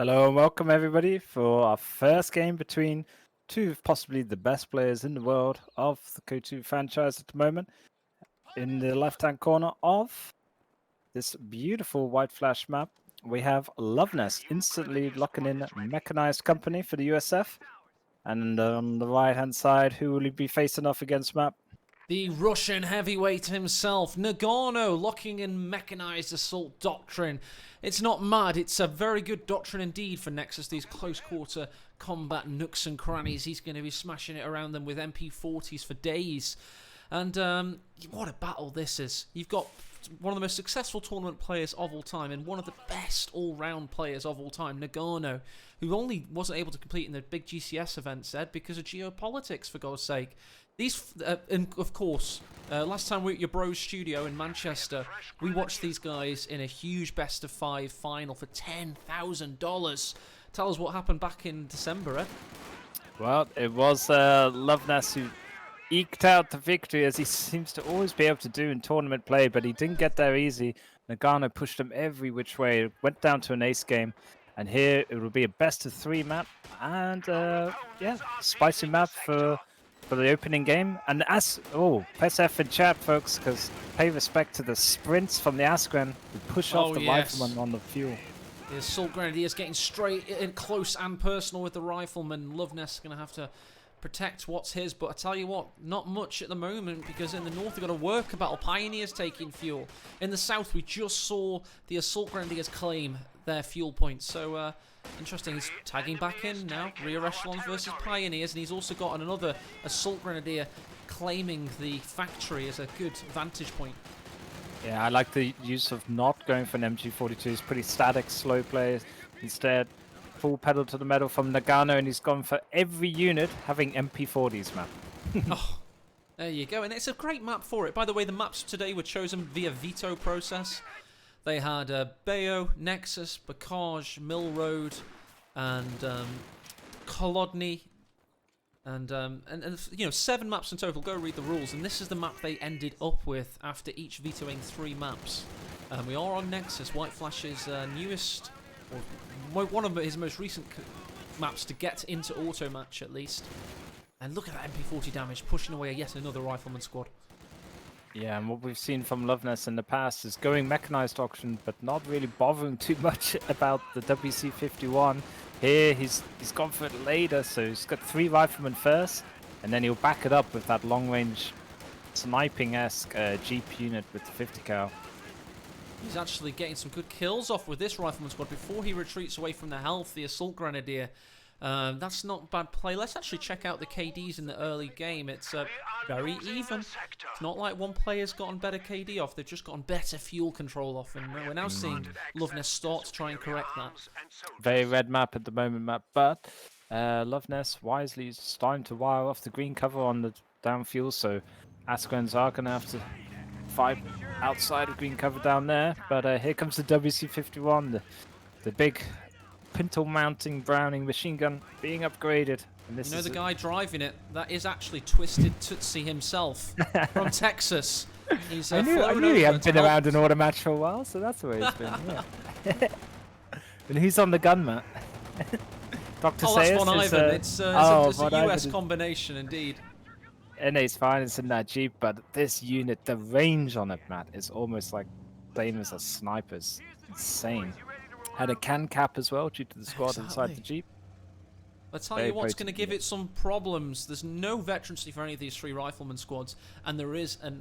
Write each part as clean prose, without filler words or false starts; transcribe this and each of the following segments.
Hello and welcome everybody for our first game between two of possibly the best players in the world of the CoH franchise at the moment. In the left-hand corner of this beautiful white flash map, we have Loveness instantly locking in Mechanized Company for the USF. And on the right-hand side, who will he be facing off against, map? The Russian heavyweight himself, Nagano, locking in mechanized assault doctrine. It's not mad, it's a very good doctrine indeed for Nexus, these close quarter combat nooks and crannies. He's going to be smashing it around them with MP40s for days. And what a battle this is. You've got one of the most successful tournament players of all time and one of the best all-round players of all time, Nagano, who only wasn't able to compete in the big GCS events, Ed, because of geopolitics, for God's sake. These, and of course, last time we were at your bro's studio in Manchester, we watched these guys in a huge best-of-5 final for $10,000. Tell us what happened back in December, Ed. Well, it was Loveness who eked out the victory, as he seems to always be able to do in tournament play, but he didn't get there easy. Nagano pushed him every which way. It went down to an ace game, and here it will be a best-of-3 map, and yeah, spicy map for the opening game. And press F in chat, folks, because pay respect to the sprints from the Askren who push off the rifleman on the fuel. The Assault Grenadiers getting straight in close and personal with the rifleman. Loveness going to have to protect what's his, but I tell you what, not much at the moment, because in the north they've got a worker battle. Pioneers taking fuel. In the south we just saw the Assault Grenadiers claim their fuel points, so interesting. He's tagging back in now, rear echelons versus Pioneers, and he's also got another Assault Grenadier claiming the factory as a good vantage point. Yeah, I like the use of not going for an MG42. It's pretty static, slow play. Instead, full pedal to the metal from Nagano, and he's gone for every unit having MP40s, man. Oh, there you go, and it's a great map for it. By the way, the maps today were chosen via veto process. They had Bayo, Nexus, Bacage, Mill Road, and Kolodny, and you know, 7 maps in total. Go read the rules, and this is the map they ended up with after each vetoing 3 maps. We are on Nexus, White Flash's newest, or one of his most recent maps to get into auto match at least. And look at that MP40 damage, pushing away yet another rifleman squad. Yeah, and what we've seen from Loveness in the past is going mechanized auction, but not really bothering too much about the WC51. Here, he's gone for it later, so he's got 3 riflemen first, and then he'll back it up with that long-range sniping-esque Jeep unit with the 50 cal. He's actually getting some good kills off with this rifleman squad before he retreats away from the health, the Assault Grenadier. That's not bad play. Let's actually check out the KDs in the early game. It's very even. It's not like one player's gotten better KD off. They've just gotten better fuel control off. And we're now seeing Loveness start to try and correct that. Very red map at the moment, map. But Loveness wisely is starting to wire off the green cover on the down fuel. So Askrens are going to have to fight outside of green cover down there. But here comes the WC51, the big pintle mounting Browning machine gun being upgraded. And this, you know, the guy driving it, that is actually Twisted Tootsie himself from Texas. He's I knew he hadn't been around an auto match for a while, so that's where he's been. Yeah. And who's on the gun, Matt? Dr. Oh, that's Von Ivan. It's a US combination indeed. And it's fine, it's in that Jeep, but this unit, the range on it, Matt, is almost like same as a sniper's. Insane. Had a can cap as well due to the squad inside the Jeep. I'll tell you what's going to give it some problems. There's no veterancy for any of these 3 rifleman squads, and there is a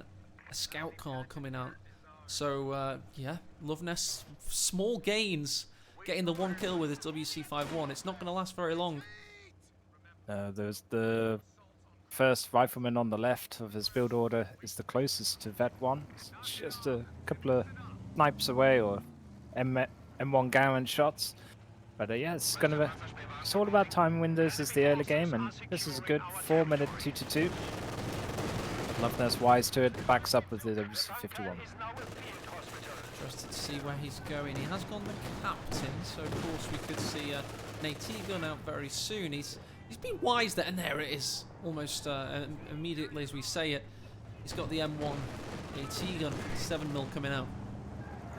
scout car coming out. So, yeah, Loveness, small gains, getting the 1 kill with his WC51. It's not going to last very long. There's the first rifleman on the left of his build order is the closest to Vet 1. It's just a couple of snipes away, or M1 Garand shots. But yeah, it's all about time windows as the early game, and this is a good 4-minute 2-2. Loveness wise to it, backs up with the WC51. Interested to see where he's going. He has gone the captain, so of course we could see an AT gun out very soon. He's been wise there, and there it is, almost immediately as we say it. He's got the M1 AT gun, 7mm coming out.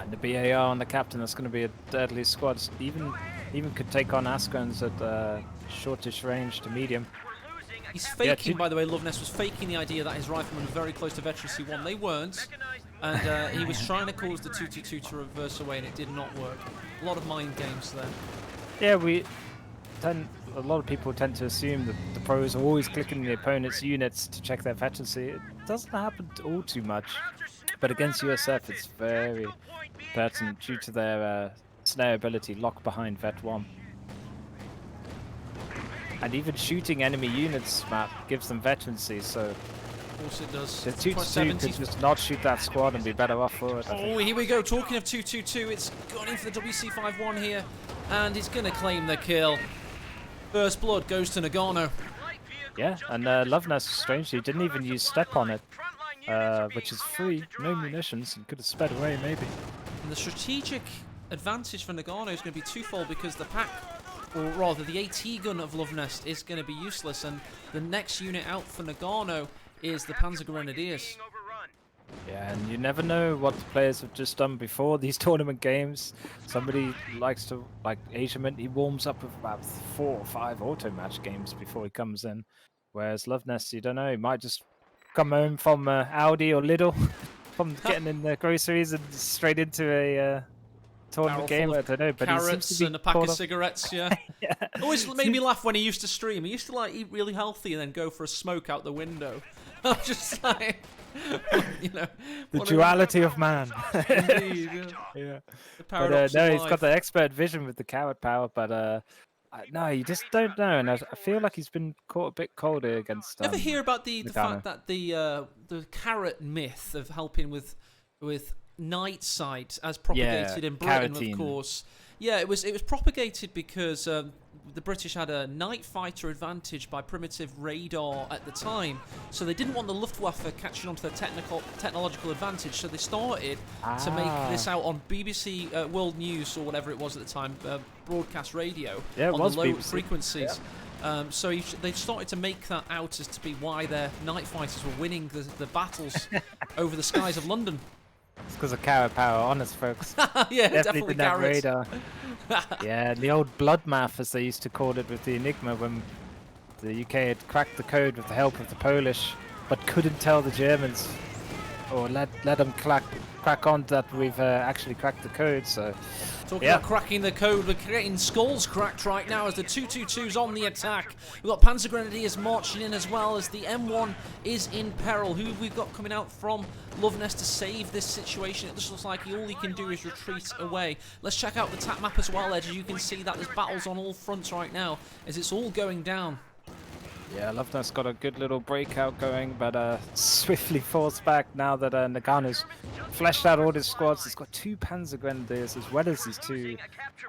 And the BAR on the captain, that's going to be a deadly squad. Even Even could take on Askrans at shortish range to medium. He's faking, by the way, Loveness was faking the idea that his riflemen were very close to Veteran C1. They weren't. And he was trying to cause the 222 to reverse away, and it did not work. A lot of mind games there. Yeah, a lot of people tend to assume that the pros are always clicking the opponent's units to check their veterancy. It doesn't happen all too much, but against USF it's very pertinent due to their snare ability, lock behind Vet 1. And even shooting enemy units, Matt, gives them veterancy, so Of course it does. the 2-2 could just not shoot that squad and be better off for it. Oh, here we go. Talking of 222, it's gone in for the WC51 here, and he's going to claim the kill. First blood goes to Nagano. Yeah, and Loveness, strangely, didn't even use step on it, which is free, no munitions, and could have sped away maybe. And the strategic advantage for Nagano is going to be twofold, because the pack, or rather the AT gun of Loveness, is going to be useless, and the next unit out for Nagano is the Panzer Grenadiers. Yeah, and you never know what the players have just done before these tournament games. Somebody likes to, like Asiamint, he warms up with about 4 or 5 auto match games before he comes in. Whereas Loveness, you don't know, he might just come home from Aldi or Lidl, from getting in the groceries and straight into a tournament game. I don't know, but carrots and a pack of cigarettes. Yeah. Yeah. Always made me laugh when he used to stream. He used to like eat really healthy and then go for a smoke out the window. I'm just like, you know, the duality of man. Indeed, Yeah. The paradox No, of he's life. got the expert vision with the carrot power, but no, you just don't know, and I feel like he's been caught a bit colder against. Ever hear about the Nagano. fact that the carrot myth of helping with night sight, as propagated in Britain, carotene. of course? Yeah, it was propagated because the British had a night fighter advantage by primitive radar at the time, so they didn't want the Luftwaffe catching on to their technological advantage, so they started to make this out on BBC World News or whatever it was at the time, broadcast radio, Yeah, it on was the low BBC. frequencies. So they started to make that out as to be why their night fighters were winning the battles over the skies of London. It's because of carrot power, honest folks. Yeah, Definitely definitely didn't have carrots. radar. Yeah, the old blood math, as they used to call it with the Enigma, when the UK had cracked the code with the help of the Polish, but couldn't tell the Germans, or let them crack on that we've actually cracked the code. So Talking yeah. about cracking the code, we're getting skulls cracked right now as the 222's on the attack. We've got Panzer Grenadiers marching in as well as the M1 is in peril. Who have we got coming out from Loveness to save this situation? It just looks like all he can do is retreat away. Let's check out the tap map as well, Ed. As you can see that there's battles on all fronts right now as it's all going down. Yeah, Loveness got a good little breakout going, but swiftly forced back now that Nagano's fleshed out all his squads. He's got 2 Panzer Grenadiers as well as his 2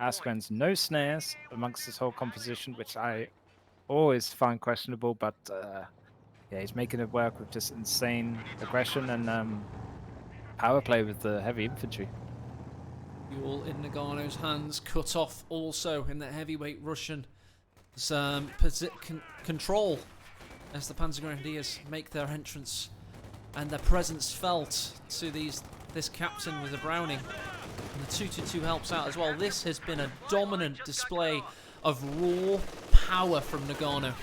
Askrans. No snares amongst this whole composition, which I always find questionable, but yeah, he's making it work with just insane aggression and power play with the heavy infantry. Fuel in Nagano's hands, cut off also in the heavyweight Russian. Control as the Panzer Grenadiers make their entrance and their presence felt to this captain with a Browning. And the 222 helps out as well. This has been a dominant display of raw power from Nagano.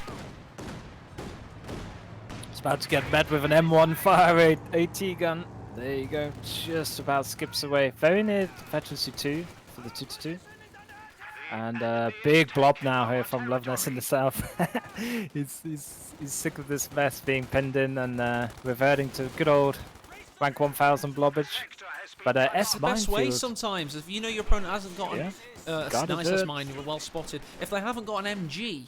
It's about to get met with an M1 fire AT gun. There you go, just about skips away. Very near veterancy 2 for the 222. And big blob now here from Loveness in the south. he's sick of this mess being pinned in and reverting to good old rank 1000 blobbage. But It's the best way minefield, sometimes. If you know your opponent hasn't got a Gotta nice do as it. mine, you were well spotted. If they haven't got an MG,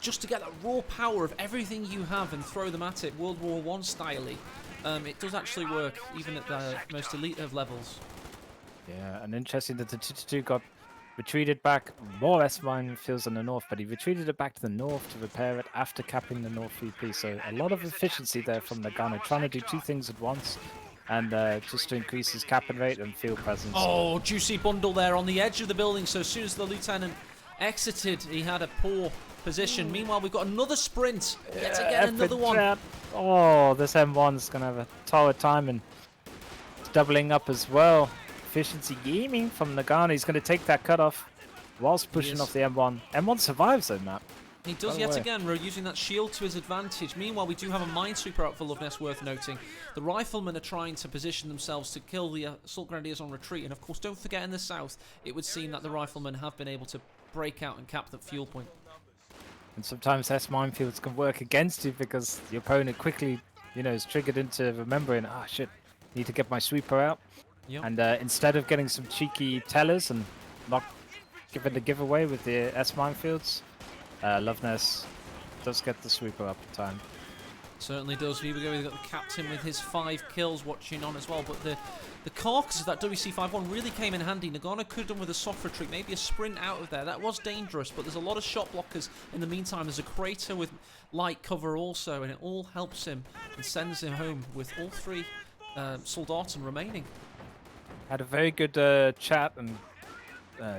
just to get that raw power of everything you have and throw them at it, World War I style-y, it does actually work, even at the most elite of levels. Yeah, and interesting that the 222 got retreated back more S-mine fields in the north, but he retreated it back to the north to repair it after capping the north VP. So a lot of efficiency there from Nagano, trying to do 2 things at once, and just to increase his capping rate and field presence. Oh, juicy bundle there on the edge of the building. So as soon as the lieutenant exited, he had a poor position. Meanwhile, we've got another sprint. Yet again, another one. Trap. Oh, this M1's going to have a torrid time, and it's doubling up as well. Efficiency gaming from Nagano. He's going to take that cutoff. whilst pushing off the M1. M1 survives though, map. He does yet again, using that shield to his advantage. Meanwhile, we do have a minesweeper out for Loveness worth noting. The riflemen are trying to position themselves to kill the assault grenadiers on retreat. And of course, don't forget in the south, it would seem that the riflemen have been able to break out and cap that fuel point. And sometimes S minefields can work against you because the opponent quickly, you know, is triggered into remembering, ah shit, need to get my sweeper out. Yep. And instead of getting some cheeky tellers and not giving the giveaway with the S minefields, Loveness does get the sweeper up in time. Certainly does. We've got the captain with his 5 kills watching on as well. But the carcass of that WC-51 really came in handy. Nagano could have done with a soft retreat, maybe a sprint out of there. That was dangerous, but there's a lot of shot blockers in the meantime. There's a crater with light cover also, and it all helps him and sends him home with all 3 Soldaten remaining. Had a very good chat and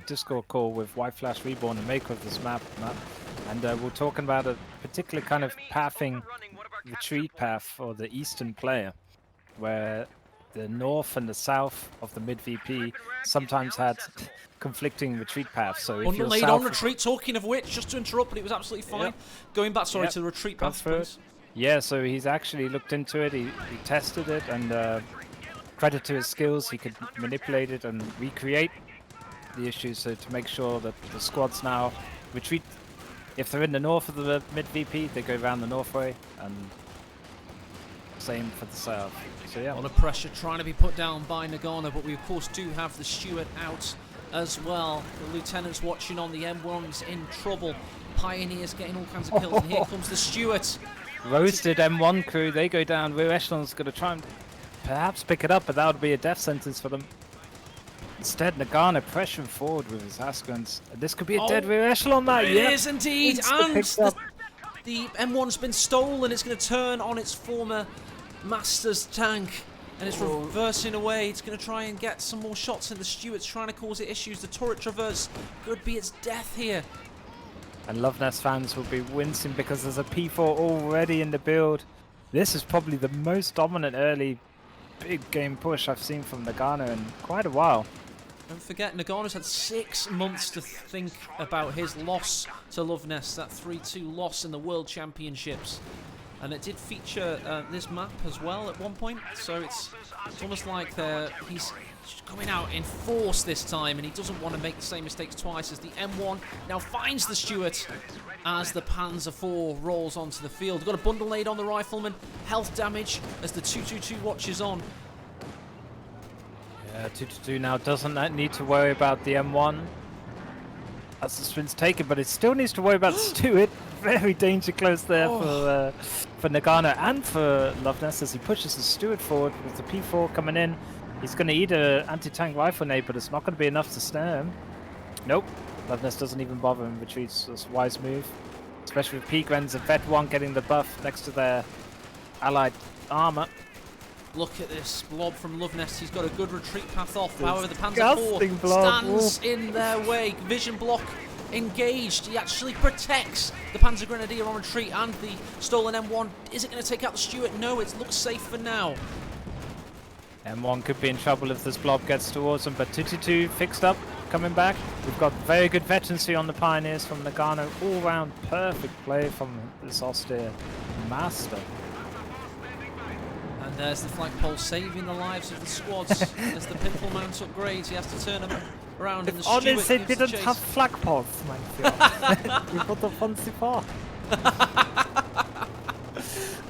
Discord call with White Flash Reborn, the maker of this map. And we're talking about a particular kind of pathing retreat path for the eastern player, where the north and the south of the mid VP sometimes had conflicting retreat paths. So if you're laid south on retreat, talking of which, just to interrupt, but it was absolutely fine. Yep. Going back, sorry, Yep. to the retreat path, please. Yeah, so he's actually looked into it, he tested it, and credit to his skills, he could manipulate it and recreate the issues, so to make sure that the squads now retreat. If they're in the north of the mid VP, they go around the north way, and same for the south. So yeah. A lot of pressure trying to be put down by Nagano, but we of course do have the Stewart out as well. The lieutenant's watching on, the M1's in trouble. Pioneers getting all kinds of kills, and here comes the Stewart. Roasted M1 crew, they go down. Rear Echelon's going to try and perhaps pick it up, but that would be a death sentence for them. Instead, Nagano pressuring forward with his Haskins. This could be a dead Rear Echelon, that. It is indeed, and the M1's been stolen. It's going to turn on its former Master's tank, and it's reversing away. It's going to try and get some more shots in. The Stewart's trying to cause it issues. The turret traverse could be its death here. And Loveness fans will be wincing because there's a P4 already in the build. This is probably the most dominant early big game push I've seen from Nagano in quite a while. Don't forget, Nagano's had 6 months to think about his loss to Loveness, that 3-2 loss in the World Championships. And it did feature this map as well at one point, so it's almost like he's coming out in force this time, and he doesn't want to make the same mistakes twice, as the M1 now finds the Stewart as the Panzer IV rolls onto the field. Got a bundle laid on the rifleman, health damage as the 222 watches on. Yeah, 222 now doesn't need to worry about the M1 as the sprint's taken, but it still needs to worry about Stewart. Very danger close there for Nagano and for Loveness as he pushes the Stewart forward with the P4 coming in. He's going to eat an anti-tank rifle nade, but it's not going to be enough to snare him. Nope, Loveness doesn't even bother and retreats. That's a wise move, especially with P-Grens and Vet 1 getting the buff next to their allied armor. Look at this blob from Loveness. He's got a good retreat path off. However, the Panzer IV stands in their way. Vision block engaged. He actually protects the Panzer Grenadier on retreat, and the stolen M1. Is it going to take out the Stewart? No, it looks safe for now. M1 could be in trouble if this blob gets towards him, but 222 fixed up, coming back. We've got very good veterancy on the Pioneers from Nagano. All round perfect play from this austere master. And there's the flagpole saving the lives of the squads as the pimple mount upgrades. He has to turn them around in the Stewart. Honestly, it didn't have flagpoles, man. We put the fancy part.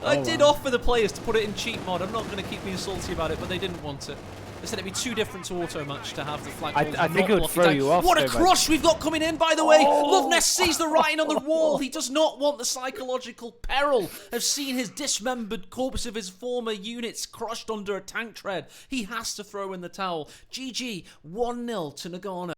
I did offer the players to put it in cheat mod. I'm not going to keep being salty about it, but they didn't want it. They said it'd be too different to auto match to have the flagpoles. I think it would throw you off. What a crush we've got coming in, by the way. Loveness sees the writing on the wall. He does not want the psychological peril of seeing his dismembered corpse of his former units crushed under a tank tread. He has to throw in the towel. GG, 1-0 to Nagano.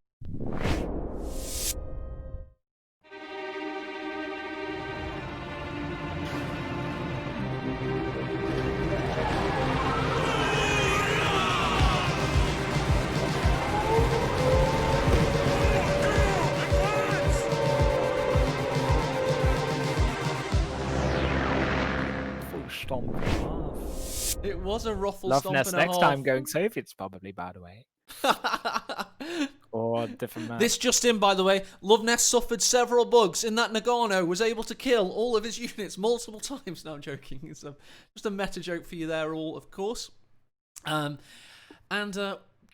It was a ruffle stomp and a half. Next time going Soviets probably, by the way. Or different map. This just in, by the way, Loveness suffered several bugs in that Nagano was able to kill all of his units multiple times. No, I'm joking. It's just a meta joke for you there, all, of course.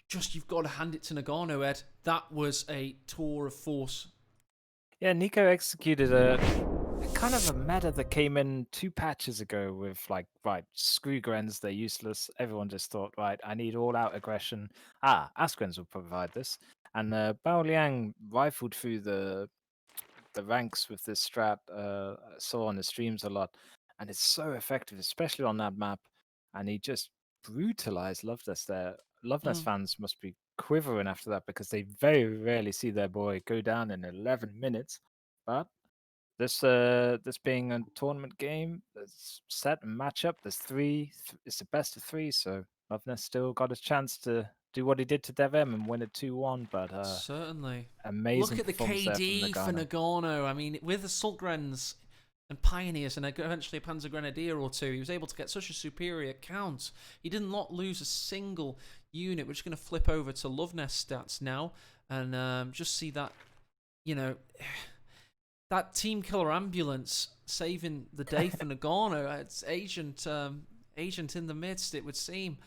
Just you've got to hand it to Nagano, Ed. That was a tour of force. Yeah, Nico executed a kind of a meta that came in 2 patches ago with like, right, screw Grens, they're useless. Everyone just thought, right, I need all-out aggression. Askrens will provide this. And Bao Liang rifled through the ranks with this strat. I saw on the streams a lot, and it's so effective, especially on that map. And he just brutalized Loveness there. Loveness fans must be quivering after that because they very rarely see their boy go down in 11 minutes. But this being a tournament game, there's set and matchup. There's 3. It's the best of 3, so Loveness still got a chance to do what he did to DevM and win it 2-1. But Certainly. amazing Look at the performance there from KD for Nagano. Nagano. I mean, with Assault Grens and Pioneers and eventually a Panzer Grenadier or 2, he was able to get such a superior count. He did not lose a single unit. We're just going to flip over to Loveness stats now and just see that, that team killer ambulance saving the day for Nagano. It's agent in the midst, it would seem.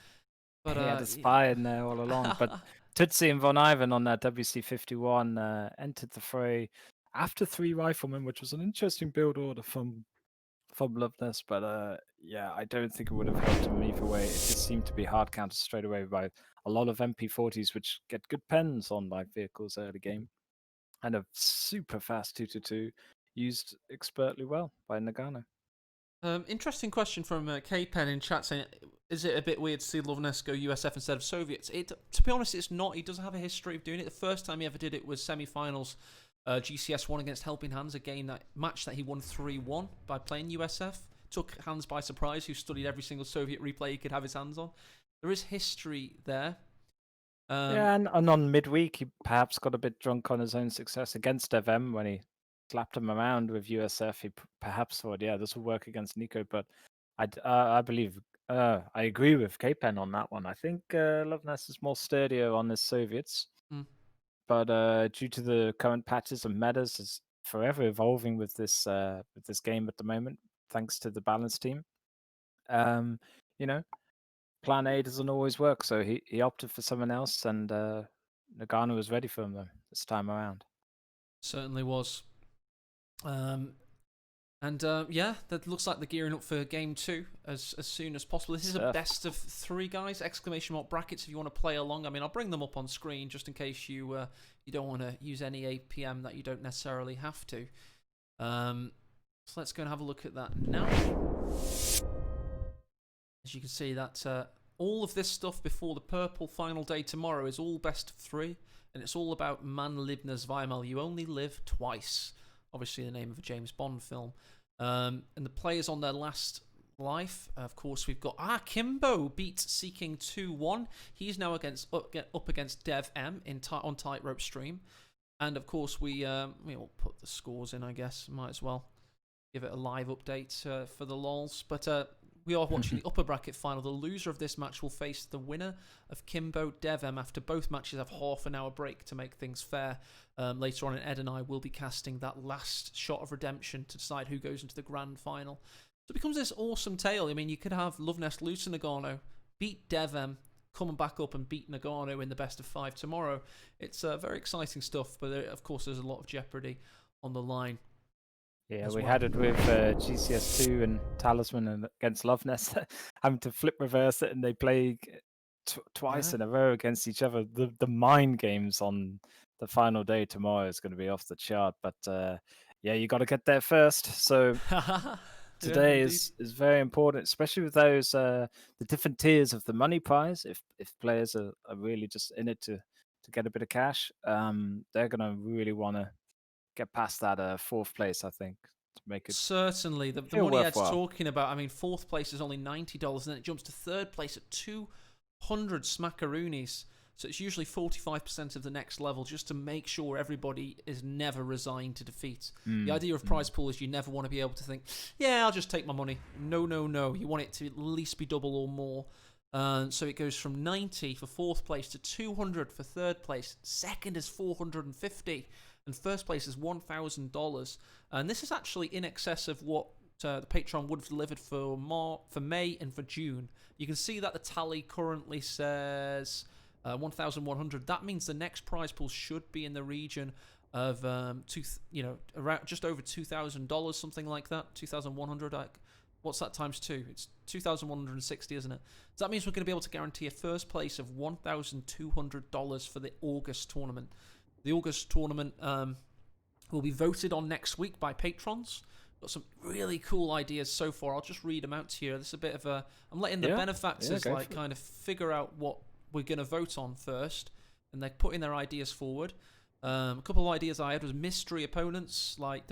But he had a spy in there all along. But Tutsi and Von Ivan on that WC-51 entered the fray after 3 riflemen, which was an interesting build order from Loveness. But yeah, I don't think it would have helped him either way. It just seemed to be hard countered straight away by a lot of MP40s, which get good pens on light vehicles early game. And a super fast 2-2 used expertly well by Nagano. Interesting question from K-Pen in chat saying, is it a bit weird to see Loveness go USF instead of Soviets? To be honest, it's not. He doesn't have a history of doing it. The first time he ever did it was semi-finals GCS 1 against Helping Hands, a match that he won 3-1 by playing USF. Took Hans by surprise, who studied every single Soviet replay he could have his hands on. There is history there. Yeah, and on midweek, he perhaps got a bit drunk on his own success against DevM when he slapped him around with USF. He perhaps thought, yeah, this will work against Nico. But I believe, I agree with K-Pen on that one. I think Loveness is more sturdier on his Soviets. But due to the current patches and metas, is forever evolving with this game at the moment, thanks to the balance team. Plan A doesn't always work, so he opted for someone else, and Nagano was ready for him though this time around. Certainly was. Yeah, that looks like they're gearing up for game 2 as soon as possible. This is a best of 3, guys. Exclamation mark brackets if you want to play along. I mean, I'll bring them up on screen just in case you don't want to use any APM that you don't necessarily have to. So let's go and have a look at that now. As you can see, that all of this stuff before the purple final day tomorrow is all best of 3, and it's all about Man Libner Zweimal. You only live twice. Obviously, the name of a James Bond film. And the players on their last life, of course, we've got Kimbo beat Seeking 2-1. He's now up against Dev M on Tightrope Stream. And of course, we'll put the scores in, I guess. Might as well give it a live update for the lols. But we are watching the upper bracket final. The loser of this match will face the winner of Kimbo Devem after both matches have half an hour break to make things fair. Later on, Ed and I will be casting that last shot of redemption to decide who goes into the grand final. So it becomes this awesome tale. I mean, you could have Loveness lose to Nagano, beat Devem, come back up and beat Nagano in the best of 5 tomorrow. It's very exciting stuff, but of course there's a lot of jeopardy on the line. Yeah, we had it with GCS2 and Talisman and against Loveness, having to flip reverse it, and they play twice in a row against each other. The mind games on the final day tomorrow is going to be off the chart. But yeah, you got to get there first. So today is very important, especially with those the different tiers of the money prize. If players are really just in it to get a bit of cash, they're going to really want to get past that 4th place, I think, to make it certainly the money Ed's talking about. I mean, 4th place is only $90, and then it jumps to 3rd place at 200 smackaroonies. So it's usually 45% of the next level, just to make sure everybody is never resigned to defeat. The idea of prize pool is you never want to be able to think, yeah, I'll just take my money. No. You want it to at least be double or more. So it goes from 90 for 4th place to 200 for 3rd place. Second is 450, and first place is $1,000. And this is actually in excess of what the Patreon would have delivered for May and for June. You can see that the tally currently says 1,100. That means the next prize pool should be in the region of around just over $2,000, something like that. 2,100. What's that times 2? It's 2,160, isn't it? So that means we're going to be able to guarantee a first place of $1,200 for the August tournament. The August tournament will be voted on next week by patrons. Got some really cool ideas so far. I'll just read them out to you. This is a bit of a... I'm letting the benefactors kind of figure out what we're going to vote on first, and they're putting their ideas forward. A couple of ideas I had was mystery opponents, like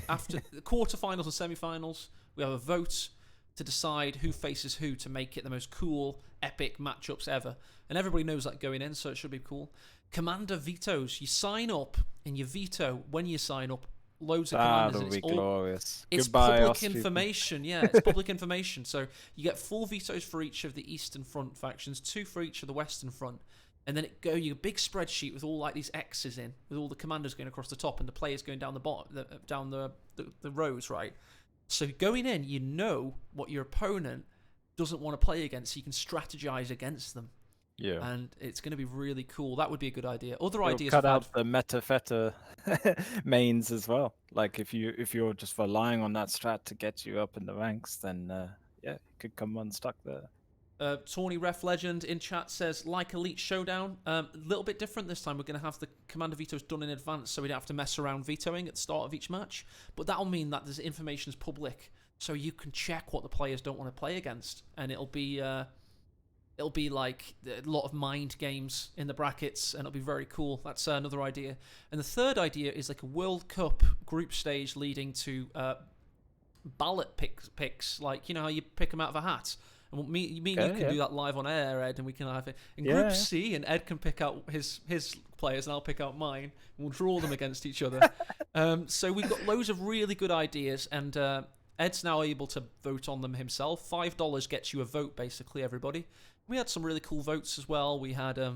after the quarterfinals and semi-finals. We have a vote to decide who faces who to make it the most cool, epic matchups ever. And everybody knows that going in, so it should be cool. Commander vetoes. You sign up and you veto when you sign up. Loads of commanders. That'll be glorious. It's Goodbye, public information. Yeah, it's public information. So you get 4 vetoes for each of the Eastern Front factions, 2 for each of the Western Front. And then you a big spreadsheet with all like these X's in, with all the commanders going across the top and the players going down the bottom, down the rows, right? So going in, you know what your opponent doesn't want to play against, so you can strategize against them. Yeah. And it's going to be really cool. That would be a good idea. Other It'll ideas cut out the meta-feta mains as well. Like if you're just relying on that strat to get you up in the ranks, then it could come unstuck there. Tawny Ref Legend in chat says, like Elite Showdown, a little bit different this time. We're going to have the commander vetoes done in advance, so we don't have to mess around vetoing at the start of each match. But that'll mean that this information is public, so you can check what the players don't want to play against, and it'll be like a lot of mind games in the brackets, and it'll be very cool. That's another idea. And the third idea is like a World Cup group stage leading to ballot picks, like, you know how you pick them out of a hat. And me and you can do that live on air, Ed, and we can have it in Group C, and Ed can pick out his players, and I'll pick out mine, and we'll draw them against each other. So we've got loads of really good ideas, and Ed's now able to vote on them himself. $5 gets you a vote, basically, everybody. We had some really cool votes as well. We had there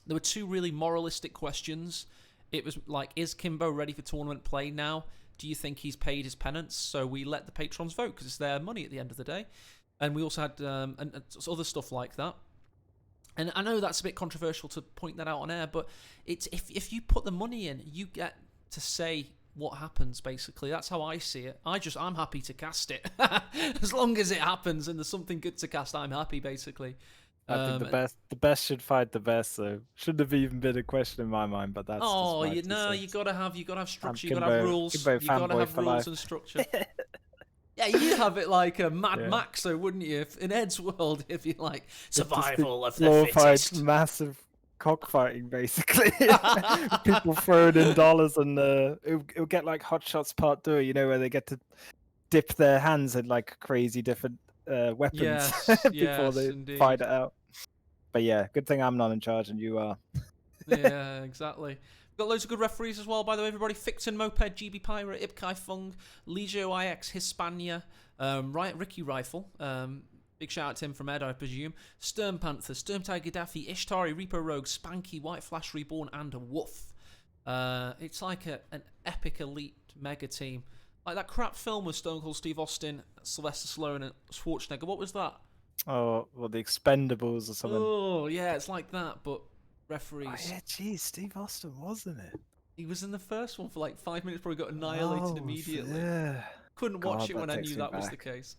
were 2 really moralistic questions. It was like, is Kimbo ready for tournament play now? Do you think he's paid his penance? So we let the patrons vote because it's their money at the end of the day. And we also had other stuff like that. And I know that's a bit controversial to point that out on air, but it's if you put the money in, you get to say what happens, basically. That's how I see it. I'm happy to cast it. As long as it happens and there's something good to cast, I'm happy, basically. I think the best should fight the best, so shouldn't have even been a question in my mind, but that's you gotta have structure, you gotta have rules. You gotta have rules and structure. Yeah, you'd have it like a Mad Max, though, wouldn't you? In Ed's world, if you like survival of the fittest. Massive cockfighting, basically. People throwing in dollars, and it'll get like Hot Shots Part 2, you know, where they get to dip their hands in like crazy different weapons before they fight it out. But yeah, good thing I'm not in charge and you are. Yeah, exactly. Got loads of good referees as well, by the way, everybody. Ficton Moped, GB Pirate, Ipkai Fung, Legio IX, Hispania, Ricky Rifle. Big shout out to him from Ed, I presume. Sturm Panther, Sturm Tiger Daffy, Ishtari, Reaper Rogue, Spanky, White Flash Reborn, and a Woof. It's like an epic elite mega team. Like that crap film with Stone Cold Steve Austin, Sylvester Stallone, and Schwarzenegger. What was that? Oh, well, The Expendables or something. Oh, yeah, it's like that, but referees. Oh, yeah, geez, Steve Austin, wasn't it? He was in the first one for like 5 minutes, probably got annihilated immediately. Yeah. Couldn't watch it when I knew that was the case.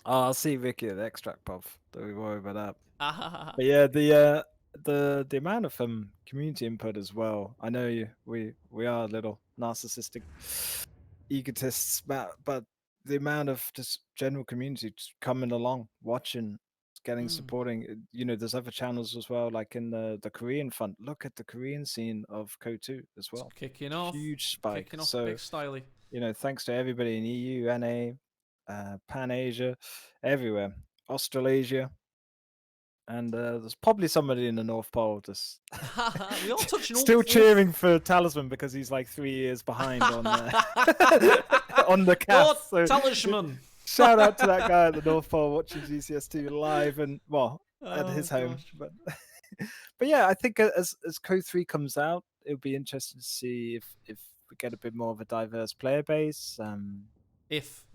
Oh, I'll see Vicky at the extract pub. Don't we worry about that. But yeah, the amount of community input as well. I know we are a little narcissistic egotists, but the amount of just general community just coming along, watching, getting supporting. You know, there's other channels as well, like in the Korean front. Look at the Korean scene of CoH as well. It's kicking off. Huge spike. Kicking off so big styly. You know, thanks to everybody in EU, NA, Pan Asia, everywhere, Australasia. And there's probably somebody in the North Pole just we all touching still cheering for Talisman because he's like 3 years behind on on the cast. So, Talisman. Shout out to that guy at the North Pole watching GCS2 live and at Oh his home. gosh. But but yeah, I think as Code 3 comes out, it'll be interesting to see if we get a bit more of a diverse player base.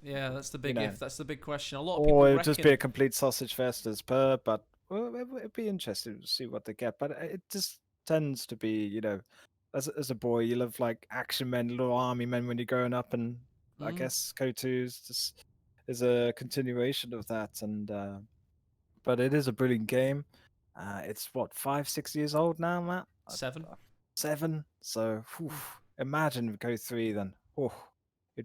Yeah, that's the You big know, if. That's the big question. A lot of or people it'll just be a reckon. complete sausage fest as per. But well, it'll be interesting to see what they get. But it just tends to be, as a boy, you love like action men, little army men when you're growing up, and I Mm, guess Code 2 is a continuation of that. And but it is a brilliant game. It's what 5, 6 years old now, Matt. 7. 7. So imagine Code 3 then. Oh,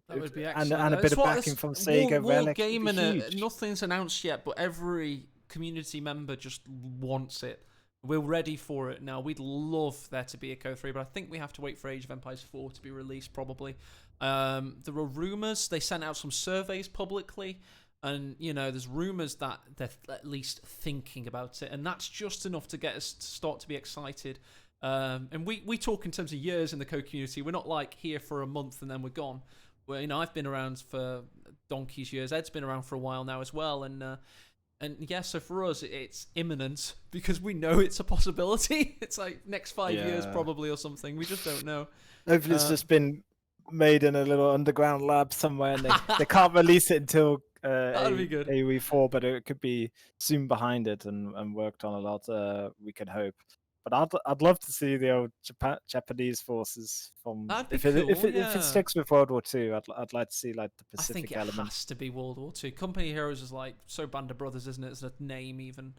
That would be excellent. and a bit It's of what backing this from World, Sega World Relic. It'd be Game and huge. nothing's announced yet, but every community member just wants it. We're ready for it now. We'd love there to be a Code 3, but I think we have to wait for Age of Empires 4 to be released, probably. There are rumours. They sent out some surveys publicly, and, there's rumours that they're at least thinking about it, and that's just enough to get us to start to be excited. And we talk in terms of years in the Code community. We're not like here for a month and then we're gone. Well, I've been around for donkey's years. Ed's been around for a while now as well, and yeah, so for us it's imminent because we know it's a possibility. It's like next 5 years probably or something. We just don't know. Hopefully, it's just been made in a little underground lab somewhere, and they can't release it until That'd be good. AOE4, but it could be soon behind it and worked on a lot. We can hope. But I'd love to see the old Japanese forces from That'd be if it cool. if it Yeah. sticks with World War II. I'd like to see like the I think Pacific it element. has to be World War II. Company Heroes is like so Band of Brothers, isn't it? It's a name even.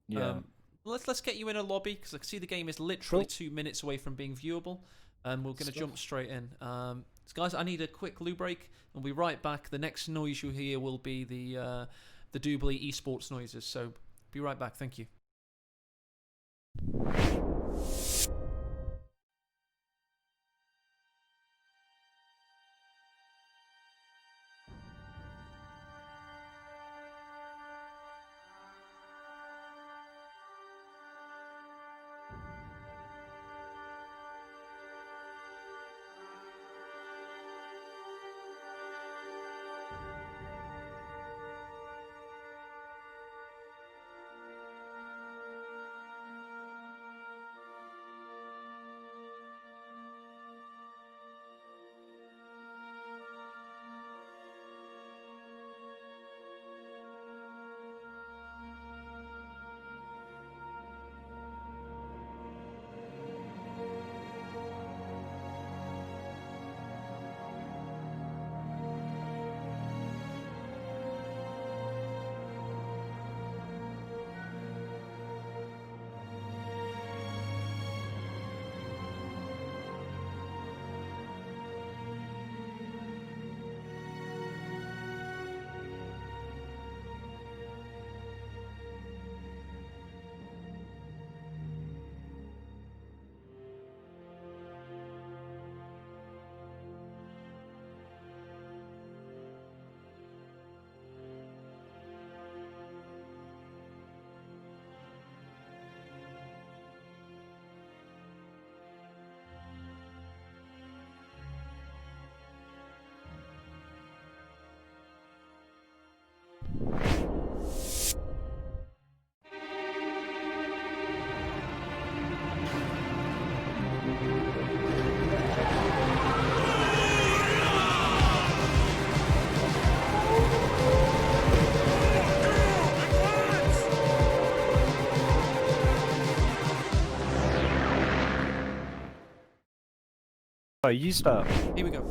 Yeah. Let's get you in a lobby because I see the game is literally Cool. 2 minutes away from being viewable, and we're going to jump straight in. So guys, I need a quick loo break, and we'll be right back. The next noise you hear will be the Doobly esports noises. So be right back. Thank you. Oh, you start. Here we go.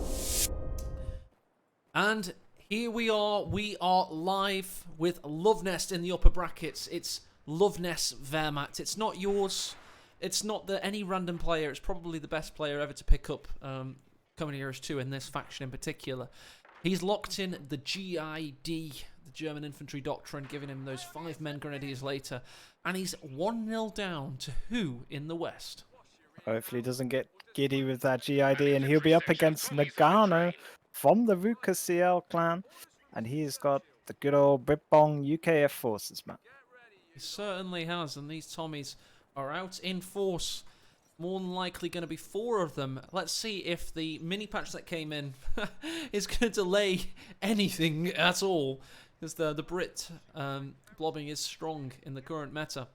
And here we are. We are live with Loveness in the upper brackets. It's Loveness Wehrmacht. It's not yours. It's not any random player. It's probably the best player ever to pick up Coming Heroes 2 in this faction in particular. He's locked in the GID, the German Infantry Doctrine, giving him those 5 men grenadiers later. And he's 1-0 down to who in the West? Hopefully he doesn't get giddy with that GID, and he'll be up against Nagano from the Ruka CL clan, and he's got the good old Britbong UKF forces, man. He certainly has, and these Tommies are out in force. More than likely going to be 4 of them. Let's see if the mini patch that came in is going to delay anything at all, because the Brit blobbing is strong in the current meta.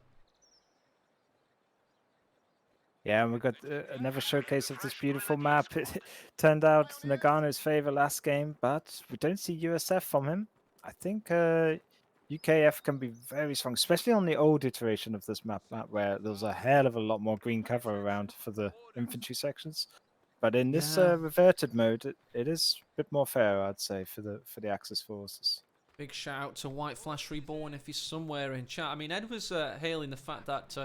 Yeah, and we've got another showcase of this beautiful map. It turned out Nagano's favor last game, but we don't see USF from him. I think UKF can be very strong, especially on the old iteration of this map, where there's a hell of a lot more green cover around for the infantry sections. But in this reverted mode, it is a bit more fair, I'd say, for the Axis forces. Big shout out to White Flash Reborn if he's somewhere in chat. I mean, Ed was hailing the fact that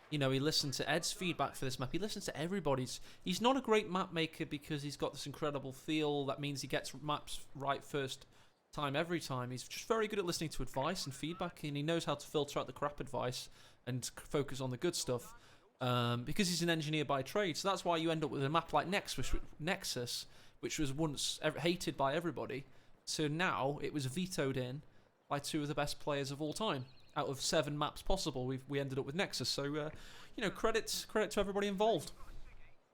you know, he listened to Ed's feedback for this map. He listens to everybody's. He's not a great map maker because he's got this incredible feel. That means he gets maps right first time every time. He's just very good at listening to advice and feedback, and he knows how to filter out the crap advice and focus on the good stuff. Because he's an engineer by trade, so that's why you end up with a map like Nexus, which was once hated by everybody. So now it was vetoed in by 2 of the best players of all time. Out of 7 maps possible, we ended up with Nexus. So, you know, credit to everybody involved.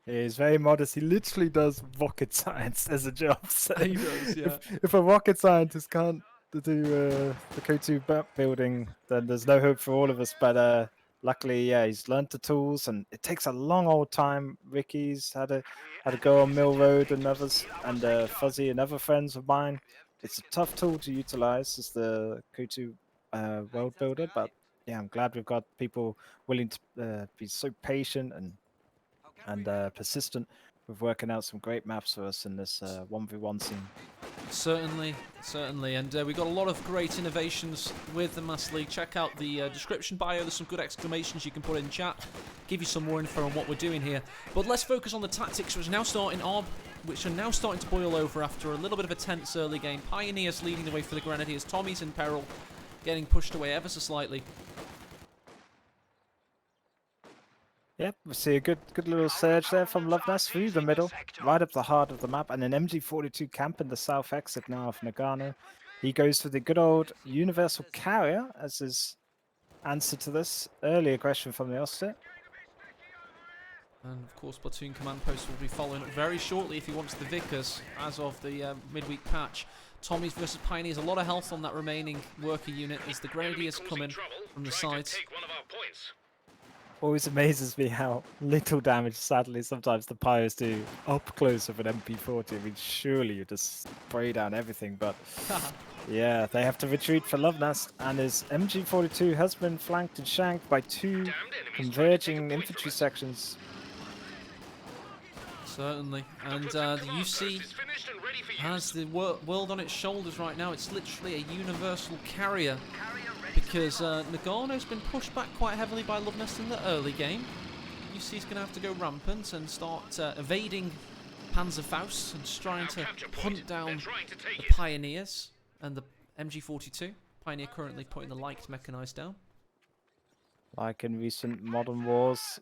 He's very modest. He literally does rocket science as a job. So he does, yeah. If a rocket scientist can't do the CoH map building, then there's no hope for all of us. But luckily, yeah, he's learned the tools, and it takes a long old time. Ricky's had to go on Mill Road and others, and Fuzzy and other friends of mine. It's a tough tool to utilize as the CoH world builder, but yeah, I'm glad we've got people willing to be so patient and persistent with working out some great maps for us in this 1v1 scene. Certainly, and we've got a lot of great innovations with the Master League. Check out the description bio, there's some good exclamations you can put in chat, give you some more info on what we're doing here. But let's focus on the tactics, which are now starting to boil over after a little bit of a tense early game. Pioneers leading the way for the Grenadiers, Tommy's in peril, getting pushed away ever so slightly. Yep, we see a good little surge there from Loveness through the middle, right up the heart of the map, and an MG42 camp in the south exit now of Nagano. He goes for the good old universal carrier as his answer to this early aggression from the offset. And of course, Platoon Command Post will be following up very shortly if he wants the Vickers as of the midweek patch. Tommy's versus Pioneers, a lot of health on that remaining worker unit as the Grenadiers come in from the sides. Always amazes me how little damage, sadly, sometimes the Pyres do up close with an MP40. I mean, surely you just spray down everything, but yeah, they have to retreat for Loveness, and his MG42 has been flanked and shanked by 2 converging infantry sections. Certainly, and the UC has the world on its shoulders right now. It's literally a universal carrier because Nagano's been pushed back quite heavily by Loveness in the early game. UC's going to have to go rampant and start evading Panzerfaust and trying to hunt down the Pioneers and the MG42. Pioneer currently putting the light mechanized down. Like in recent modern wars,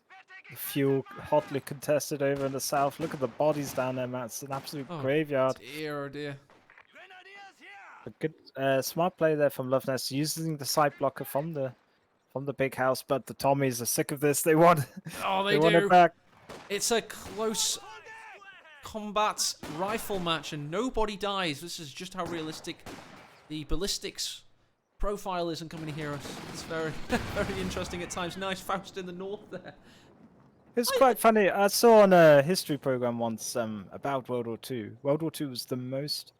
fuel hotly contested over in the south. Look at the bodies down there, man. It's an absolute graveyard. Dear, oh dear. A good smart play there from Loveness, using the side blocker from the big house, but the Tommies are sick of this. They want they want it back. It's a close combat rifle match and nobody dies. This is just how realistic the ballistics profile is in Company Heroes. It's very very interesting at times. Nice Faust in the north there. It's quite funny. I saw on a history program once about World War II. World War II was the most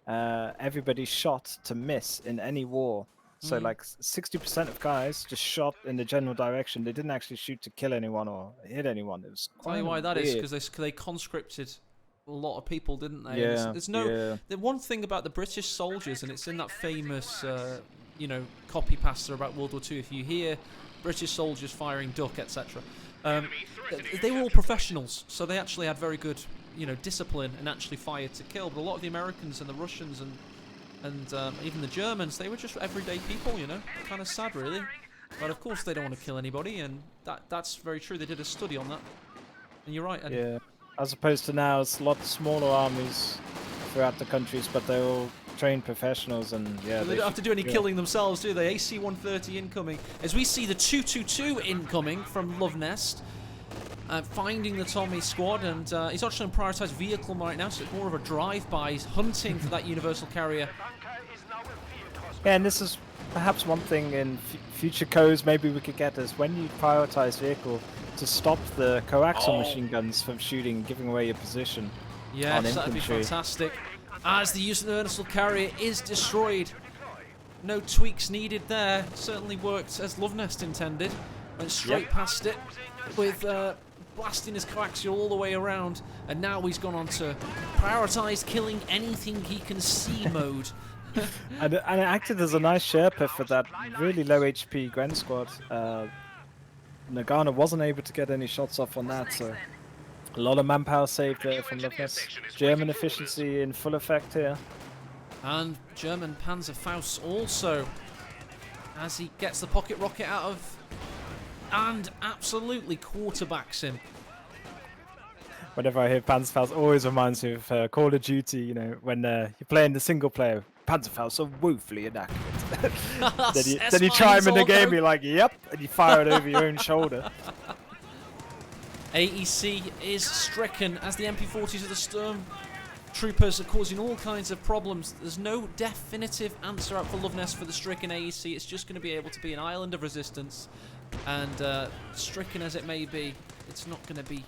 everybody shot to miss in any war. So like 60% of guys just shot in the general direction. They didn't actually shoot to kill anyone or hit anyone. It was quite Tell you why that weird. is, because they conscripted a lot of people, didn't they? Yeah, there's no the one thing about the British soldiers, and it's in that famous you know, copy pasta about World War II. If you hear British soldiers firing duck, etc., they were all professionals, so they actually had very good, you know, discipline and actually fired to kill. But a lot of the Americans and the Russians and even the Germans, they were just everyday people, you know. Kind of sad, really. But of course they don't want to kill anybody, and that's very true. They did a study on that, and you're right. Yeah, as opposed to now, it's a lot smaller armies throughout the countries, but they're all trained professionals, and yeah, they don't have to do any killing themselves, do they? AC-130 incoming, as we see the 222 incoming from Loveness. finding the Tommy squad, and he's actually on prioritised vehicle right now, so it's more of a drive-by. He's hunting for that universal carrier. Yeah, and this is perhaps one thing in future codes maybe we could get is when you prioritize vehicle to stop the coaxial machine guns from shooting, giving away your position. Yes, that'd be fantastic. As the universal carrier is destroyed. No tweaks needed there. Certainly worked as Loveness intended. Went straight past it with blasting his coaxial all the way around. And now he's gone on to prioritise killing anything he can see mode. and it acted as a nice Sherpa for that really low HP Gren squad. Nagano wasn't able to get any shots off on that, so a lot of manpower saved there from Loveness. German efficiency in full effect here. And German Panzerfaust also, as he gets the pocket rocket out of and absolutely quarterbacks him. Whenever I hear Panzerfaust, always reminds me of Call of Duty, you know, when you're playing the single player. Panzerfaust are woefully inaccurate. then you try him in the game, you're like, yep, and you fire it over your own shoulder. AEC is stricken as the MP40s of the Storm Troopers are causing all kinds of problems. There's no definitive answer out for Loveness for the stricken AEC. It's just going to be able to be an island of resistance. And stricken as it may be, it's not going to be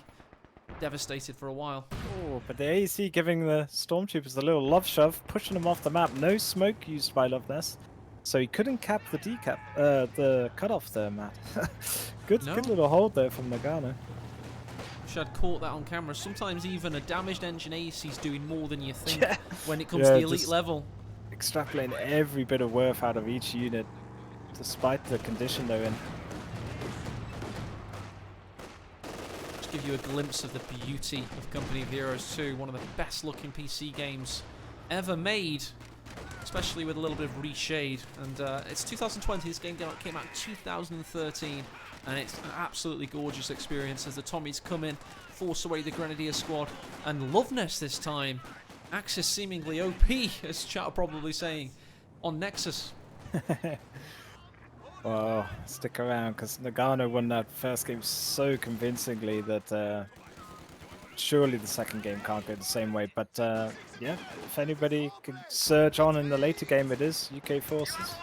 devastated for a while. Oh, but the AEC giving the Stormtroopers a little love shove, pushing them off the map. No smoke used by Loveness, so he couldn't cap the decap, the cutoff there, Matt. Good little hold there from Nagano. Wish I'd caught that on camera. Sometimes even a damaged engine AEC is doing more than you think when it comes to the elite level. Extrapolating every bit of worth out of each unit, despite the condition they're in. Give you a glimpse of the beauty of Company of Heroes 2, one of the best looking PC games ever made, especially with a little bit of reshade. And it's 2020, this game came out in 2013, and it's an absolutely gorgeous experience as the Tommies come in, force away the Grenadier squad, and Loveness this time. Axis seemingly OP, as chat are probably saying, on Nexus. Well, stick around because Nagano won that first game so convincingly that surely the second game can't go the same way. But yeah, if anybody can surge on in the later game, it is UK forces.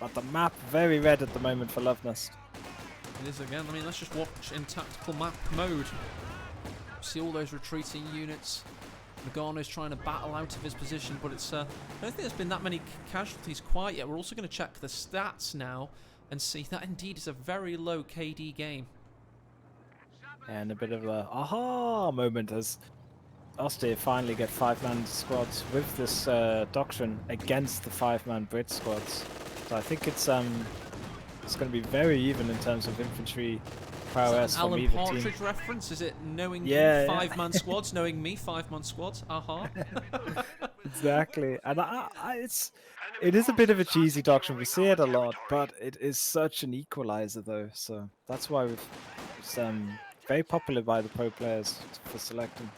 But the map very red at the moment for Loveness. It is again. I mean, let's just watch in tactical map mode. See all those retreating units. Nagano's trying to battle out of his position, but it's I don't think there's been that many casualties quite yet. We're also going to check the stats now and see that indeed is a very low KD game. And a bit of a aha moment as Austin finally get 5-man squads with this doctrine against the 5-man Brit squads. So I think it's going to be very even in terms of infantry prowess from either Alan Partridge team. reference? Is it knowing Yeah, 5-man squads, knowing me 5-man squads? Aha. Exactly, and it is a bit of a cheesy doctrine. We see it a lot, but it is such an equalizer though. So that's why it's very popular by the pro players for selecting.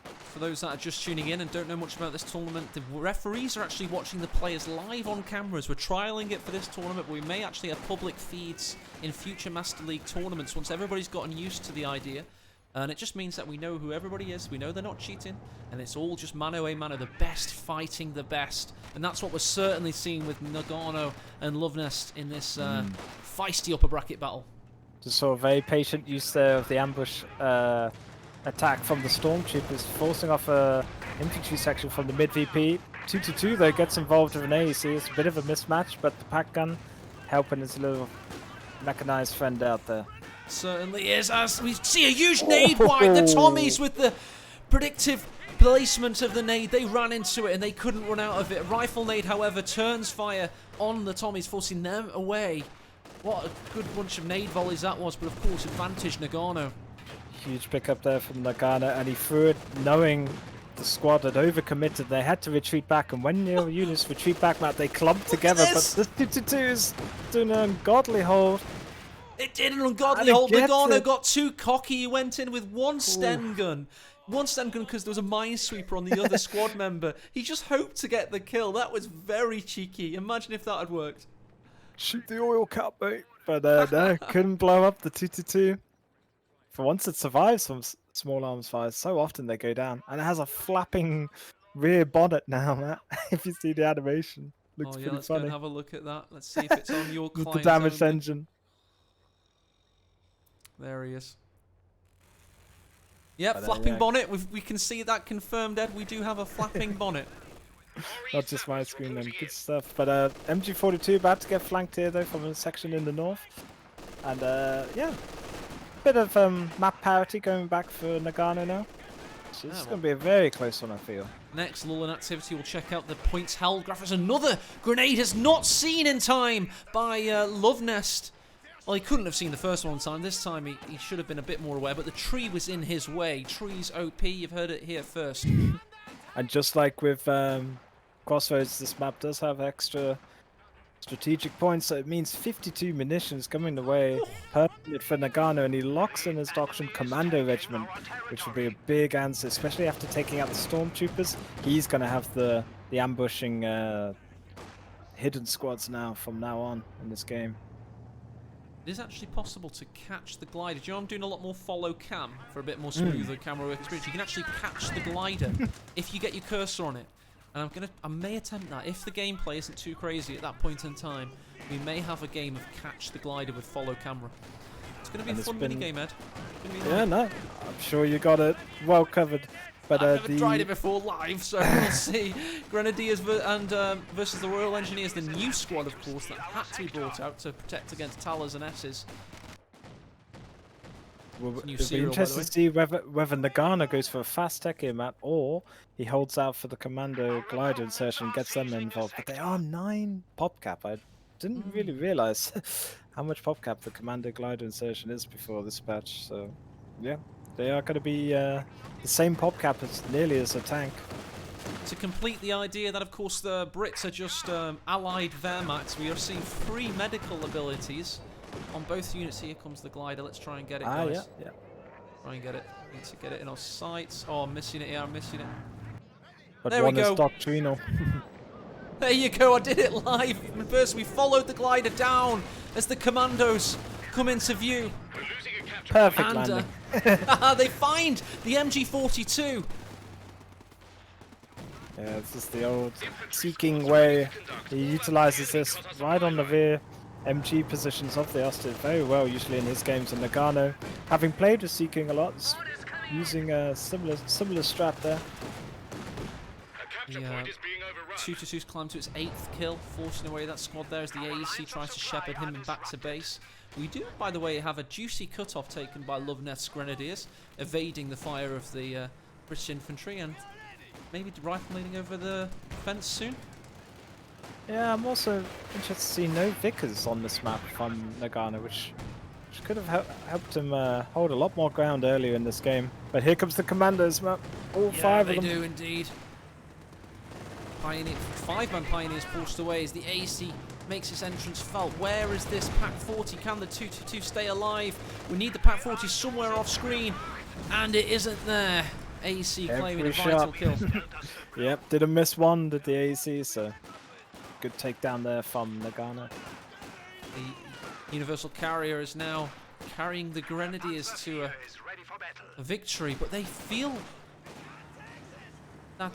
For those that are just tuning in and don't know much about this tournament, the referees are actually watching the players live on cameras. We're trialling it for this tournament, but we may actually have public feeds in future Master League tournaments once everybody's gotten used to the idea. And it just means that we know who everybody is, we know they're not cheating, and it's all just mano a mano, the best fighting the best. And that's what we're certainly seeing with Nagano and Loveness in this feisty upper bracket battle. Just saw a very patient use there of the ambush attack from the Stormtroopers, forcing off a infantry section from the mid VP. 2-2 though gets involved with an AEC. It's a bit of a mismatch, but the pack gun helping his little mechanized friend out there. Certainly is, as we see a huge nade wide. The Tommies with the predictive placement of the nade, they ran into it and they couldn't run out of it. Rifle nade, however, turns fire on the Tommies, forcing them away. What a good bunch of nade volleys that was, but of course advantage Nagano. Huge pickup there from Nagano, and he threw it knowing the squad had overcommitted. They had to retreat back, and when your units retreat back, Matt, they clump together. But this 2-2 is doing an ungodly hold. It did an ungodly hold. Nagano got too cocky. He went in with one Sten gun. One Sten gun because there was a minesweeper on the other squad member. He just hoped to get the kill. That was very cheeky. Imagine if that had worked. Shoot the oil cap, mate. But no, couldn't blow up the 2-2. For once it survives from small arms fires. So often they go down. And it has a flapping rear bonnet now, Matt. If you see the animation. Looks Oh yeah, pretty let's go and funny. have a look at that. Let's see if it's on your With the client damaged only. engine. There he is. Yep, But, flapping yeah. bonnet. We can see that confirmed, Ed. We do have a flapping bonnet. Not just my screen then. Good stuff. But MG42 about to get flanked here though from a section in the north. And yeah. Bit of map parity going back for Nagano now. So this is going to be a very close one, I feel. Next lull in activity, we'll check out the points held graph as another grenade is not seen in time by Loveness. Well, he couldn't have seen the first one in time. This time he should have been a bit more aware, but the tree was in his way. Tree's OP, you've heard it here first. And just like with Crossroads, this map does have extra strategic points, so it means 52 munitions coming the way perfect for Nagano, and he locks in his Doctrine Commando Regiment, which will be a big answer, especially after taking out the Stormtroopers. He's going to have the ambushing hidden squads now from now on in this game. It is actually possible to catch the glider. Do you know I'm doing a lot more follow cam for a bit more smoother camera experience? You can actually catch the glider if you get your cursor on it. And I may attempt that. If the gameplay isn't too crazy at that point in time, we may have a game of catch the glider with follow camera. It's going to be a fun mini game, Ed. Yeah, no, I'm sure you got it well covered. But I've never tried it before live, so we'll see. Grenadiers versus the Royal Engineers, the new squad, of course, that had to be brought out to protect against Talers and S's. Well, it'll be interesting to see whether Nagano goes for a fast tech here, Matt, or he holds out for the Commando glider insertion and gets them involved. But they are 9 pop cap. I didn't really realize how much pop cap the Commando glider insertion is before this patch. So, yeah, they are going to be the same pop cap as nearly as a tank. To complete the idea that, of course, the Brits are just allied Wehrmachts, we are seeing 3 medical abilities on both units. Here comes the glider. Let's try and get it, guys. Yeah. Try and get it. Need to get it in our sights. Oh, I'm missing it. Yeah, I'm missing it. But there one we go. is Doctrinal. There you go. I did it live. First, we followed the glider down as the commandos come into view. Perfect And landing. they find the MG42. Yeah, this is the old seeking way. He utilizes this right on the rear MG positions of the Austin very well, usually in his games. And Nagano, having played with seeking a lot, is using a similar strat there. The 222's climbed to its 8th kill, forcing away that squad there as the AEC tries to shepherd him back to base. We do, by the way, have a juicy cut-off taken by Loveness Grenadiers, evading the fire of the British infantry, and maybe rifling over the fence soon. Yeah, I'm also interested to see no Vickers on this map from Nagano, which could have helped him hold a lot more ground earlier in this game. But here comes the Commandos map, all 5 of them. They do indeed. 5-man Pioneers forced away as the AC makes its entrance felt. Where is this Pack 40? Can the 222 stay alive? We need the Pack 40 somewhere off screen, and it isn't there. AC claiming a vital kill. Yep, didn't miss one, did the AEC, so good takedown there from Nagano. The Universal Carrier is now carrying the Grenadiers to a victory, but they feel that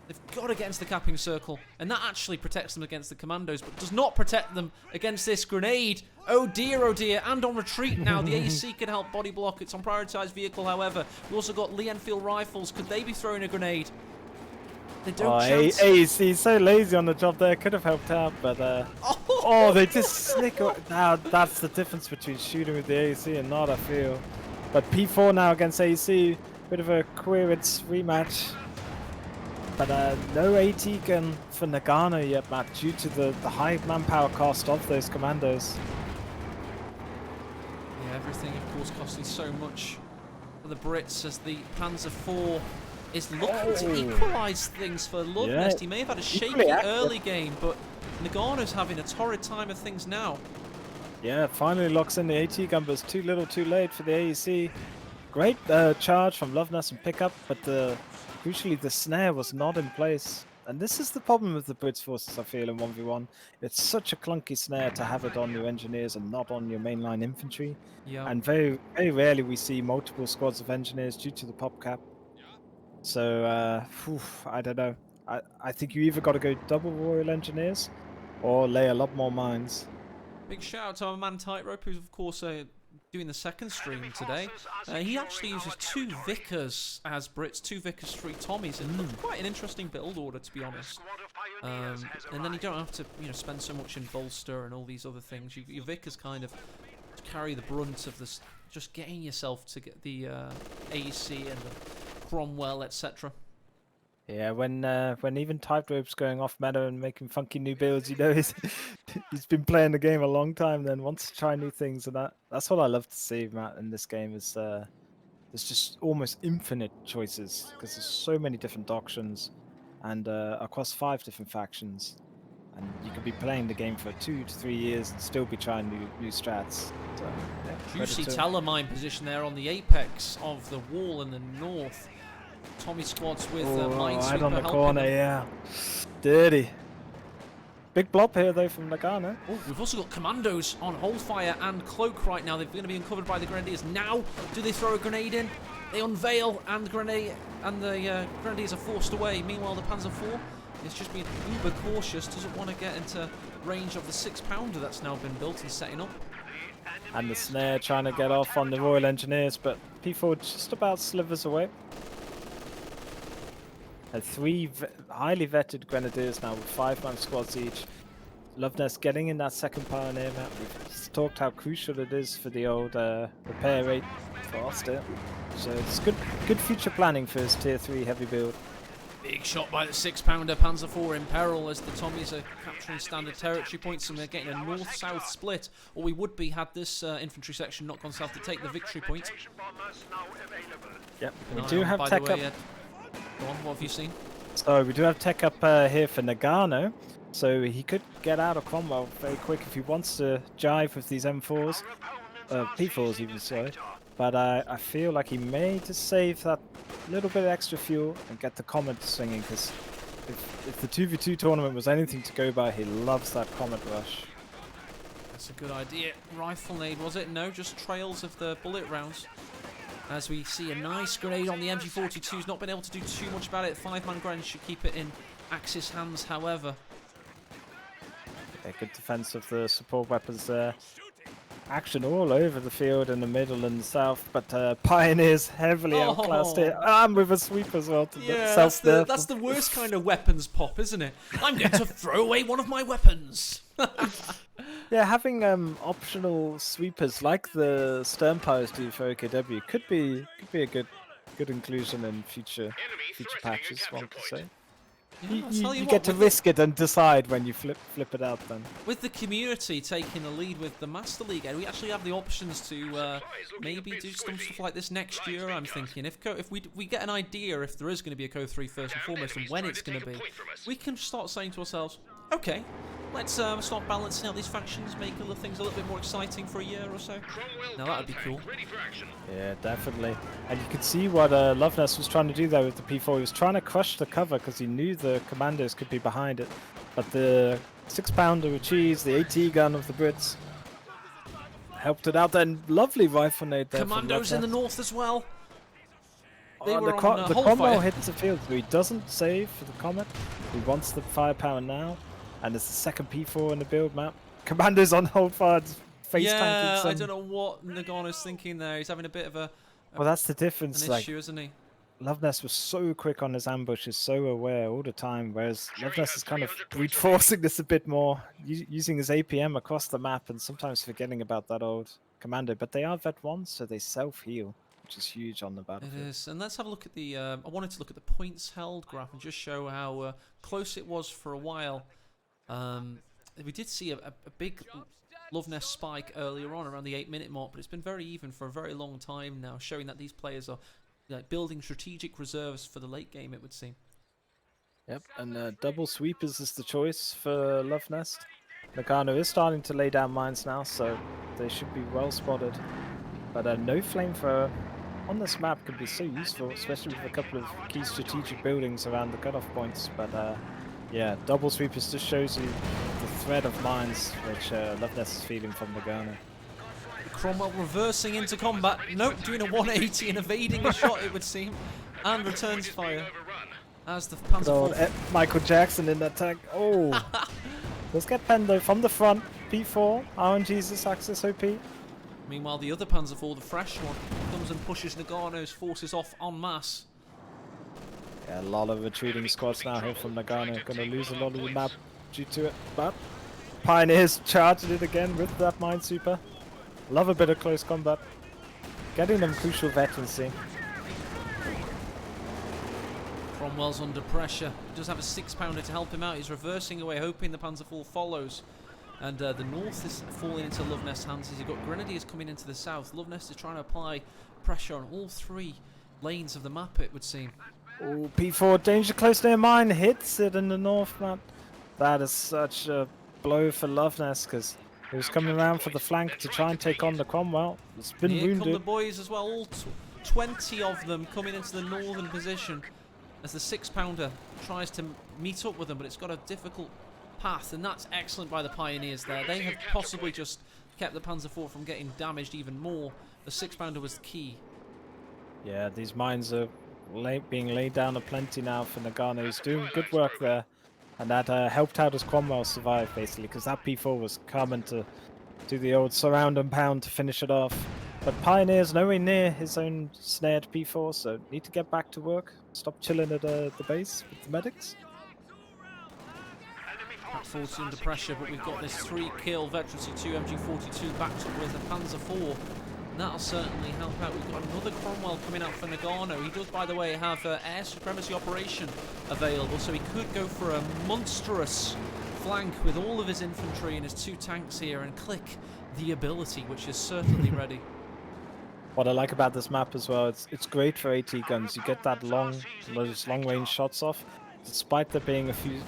they've got to get into the capping circle, and that actually protects them against the Commandos, but does not protect them against this grenade. Oh dear, and on retreat now. The AEC can help body block. It's on prioritised vehicle, however. We've also got Lee Enfield rifles. Could they be throwing a grenade? They don't chance. AEC so lazy on the job there, could have helped out, but they just snick. Now that's the difference between shooting with the AEC and not, I feel. But P4 now against AEC, bit of a queerance rematch. But no AT gun for Nagano yet, Matt, due to the high manpower cost of those commandos. Yeah, everything, of course, costing so much for the Brits as the Panzer IV is looking to equalise things for Loveness. Yeah, he may have had a shaky early game, but Nagano's having a torrid time of things now. Yeah, finally locks in the AT gun, but it's too little too late for the AEC. Great charge from Loveness and pickup, but crucially the snare was not in place. And this is the problem with the Brits forces, I feel, in 1v1. It's such a clunky snare to have it on your engineers and not on your mainline infantry. Yeah. And very, very rarely we see multiple squads of engineers due to the pop cap. So, I don't know. I think you either got to go double Royal Engineers or lay a lot more mines. Big shout out to our man Tightrope, who's of course doing the second stream today. He actually uses 2 Vickers as Brits, 2 Vickers, 3 Tommies, and quite an interesting build order, to be honest. And then you don't have to, spend so much in bolster and all these other things. Your Vickers kind of carry the brunt of this, just getting yourself to get the AC and the Cromwell, etc. Yeah, when even Tightrope's going off meta and making funky new builds, he's been playing the game a long time, then wants to try new things, and that's what I love to see, Matt, in this game is there's just almost infinite choices because there's so many different doctrines and across 5 different factions, and you could be playing the game for 2 to 3 years and still be trying new strats. So, yeah, Juicy Talamine position there on the apex of the wall in the north. Tommy squads with Minesweeper right on the helping corner, them. yeah. Dirty. Big blob here, though, from Nagano. Oh, we've also got Commandos on Holdfire and Cloak right now. They're going to be uncovered by the Grenadiers. Now, do they throw a grenade in? They unveil, and the Grenadiers are forced away. Meanwhile, the Panzer IV is just being uber cautious. Doesn't want to get into range of the 6-pounder that's now been built and setting up. And the snare trying to get off on the Royal Engineers, but P4 just about slivers away. And 3 highly vetted Grenadiers now with 5-man squads each. Loveness getting in that second pioneer map. We've talked how crucial it is for the old repair rate faster. So it's good future planning for his tier 3 heavy build. Big shot by the 6-pounder Panzer IV in peril as the Tommies are capturing standard territory points and they're getting a north-south split. Or we would be had this infantry section not gone south to take the victory point. Yep, we do have tech up. Go on, what have you seen? So we do have tech up here for Nagano. So he could get out of Cromwell very quick if he wants to jive with these M4s. P4s even, sorry. But I feel like he may just save that little bit of extra fuel and get the Comet swinging, because if the 2v2 tournament was anything to go by, he loves that Comet rush. That's a good idea. Rifle nade, was it? No, just trails of the bullet rounds. As we see a nice grenade on the MG42's not been able to do too much about it. 5-man Gren should keep it in Axis hands, however. Yeah, good defense of the support weapons there. Action all over the field in the middle and south, but Pioneers heavily outclassed here. And with a sweep as well. To yeah, that's the worst kind of weapons pop, isn't it? I'm going to throw away one of my weapons. Yeah, having optional sweepers like the Sternpires do for OKW could be a good inclusion in future patches, one could say. Yeah, you get to risk it and decide when you flip it out then. With the community taking the lead with the Master League, we actually have the options to maybe do some stuff like this next year, I'm thinking. If we get an idea if there is going to be a Co3 first and foremost and when it's going to be, we can start saying to ourselves, okay, let's start balancing out these factions, make other things a little bit more exciting for a year or so. Now that would be cool. Yeah, definitely. And you could see what Loveness was trying to do there with the P4. He was trying to crush the cover because he knew the commandos could be behind it. But the 6-pounder with cheese, the AT gun of the Brits, helped it out. And lovely rifle nade there. Commandos in the north as well. They the Cromwell hits the field, so he doesn't save for the Comet. He wants the firepower now. And there's the second P4 in the build map. Commandos on hold fire, face tanking. I don't know what Nagano's thinking there. He's having a bit of well, that's the difference. An issue, isn't he? Loveness was so quick on his ambushes, so aware all the time, whereas Loveness is kind of brute forcing this a bit more, using his APM across the map and sometimes forgetting about that old commando. But they are vet ones, so they self-heal, which is huge on the battlefield. It is, and let's have a look at the. I wanted to look at the points held graph and just show how close it was for a while. We did see a big Loveness spike earlier on around the 8-minute mark, but it's been very even for a very long time now, showing that these players are building strategic reserves for the late game, it would seem. Yep, and double sweepers is the choice for Loveness. Nagano is starting to lay down mines now, so they should be well spotted. But no flamethrower on this map could be so useful, especially with a couple of key strategic buildings around the cutoff points. But Yeah, double sweepers just shows you the threat of mines which Loveness is feeling from Nagano. Cromwell reversing into combat. Nope, doing a 180 and evading a shot, it would seem. And returns fire. As the Good old Panzer IV. Michael Jackson in that tank. Oh! Let's get Pendo from the front. P4, RNG's Axis OP. Meanwhile, the other Panzer IV, the fresh one, comes and pushes Nagano's forces off en masse. Yeah, a lot of retreating squads now here from Nagano. Gonna lose a lot of the map due to it. But Pioneers charging it again with that mine super. Love a bit of close combat. Getting them crucial veterancy. Cromwell's under pressure. He does have a 6-pounder to help him out. He's reversing away, hoping the Panzer IV follows. And the north is falling into Loveness' hands as you've got Grenadiers coming into the south. Loveness is trying to apply pressure on all 3 lanes of the map, it would seem. Oh, P4, danger close near mine. Hits it in the north, man. That is such a blow for Loveness because he was coming around for the flank to try and take on the Cromwell. It's been Here wounded. come the boys as well, all 20 of them coming into the northern position as the 6-pounder tries to meet up with them, but it's got a difficult path, and that's excellent by the Pioneers there. They have possibly just kept the Panzer IV from getting damaged even more. The 6-pounder was the key. Yeah, these mines are being laid down aplenty now for Nagano. He's doing good work there, and that helped out as Cromwell survived basically, because that P4 was coming to do the old surround and pound to finish it off. But Pioneer's nowhere near his own snared P4, so need to get back to work. Stop chilling at the base with the medics. Pack 40 under pressure, but we've got this 3-kill Veterancy 2 MG42 backed up with a Panzer IV. And that'll certainly help out. We've got another Cromwell coming out for Nagano. He does, by the way, have air supremacy operation available, so he could go for a monstrous flank with all of his infantry and his 2 tanks here and click the ability, which is certainly ready. What I like about this map as well, it's great for AT guns. You get that those long range shots off, despite there being a few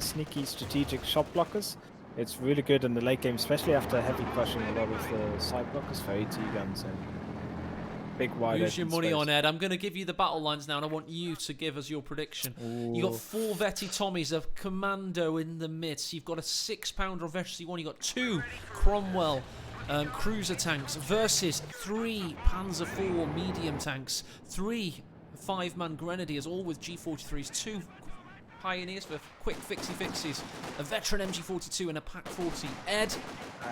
sneaky strategic shot blockers. It's really good in the late game, especially after heavy crushing a lot of the side blockers for AT guns and big wide. Use your money space. on Ed. I'm going to give you the battle lines now, and I want you to give us your prediction. Ooh. You got 4 Vetty Tommies, a Commando in the midst. You've got a 6-pounder of Veterancy 1. You got 2 Cromwell cruiser tanks versus 3 Panzer IV medium tanks, 3 5-man Grenadiers, all with G43s, 2 Pioneers for quick fixie-fixies, a veteran MG42 and a Pack 40. Ed,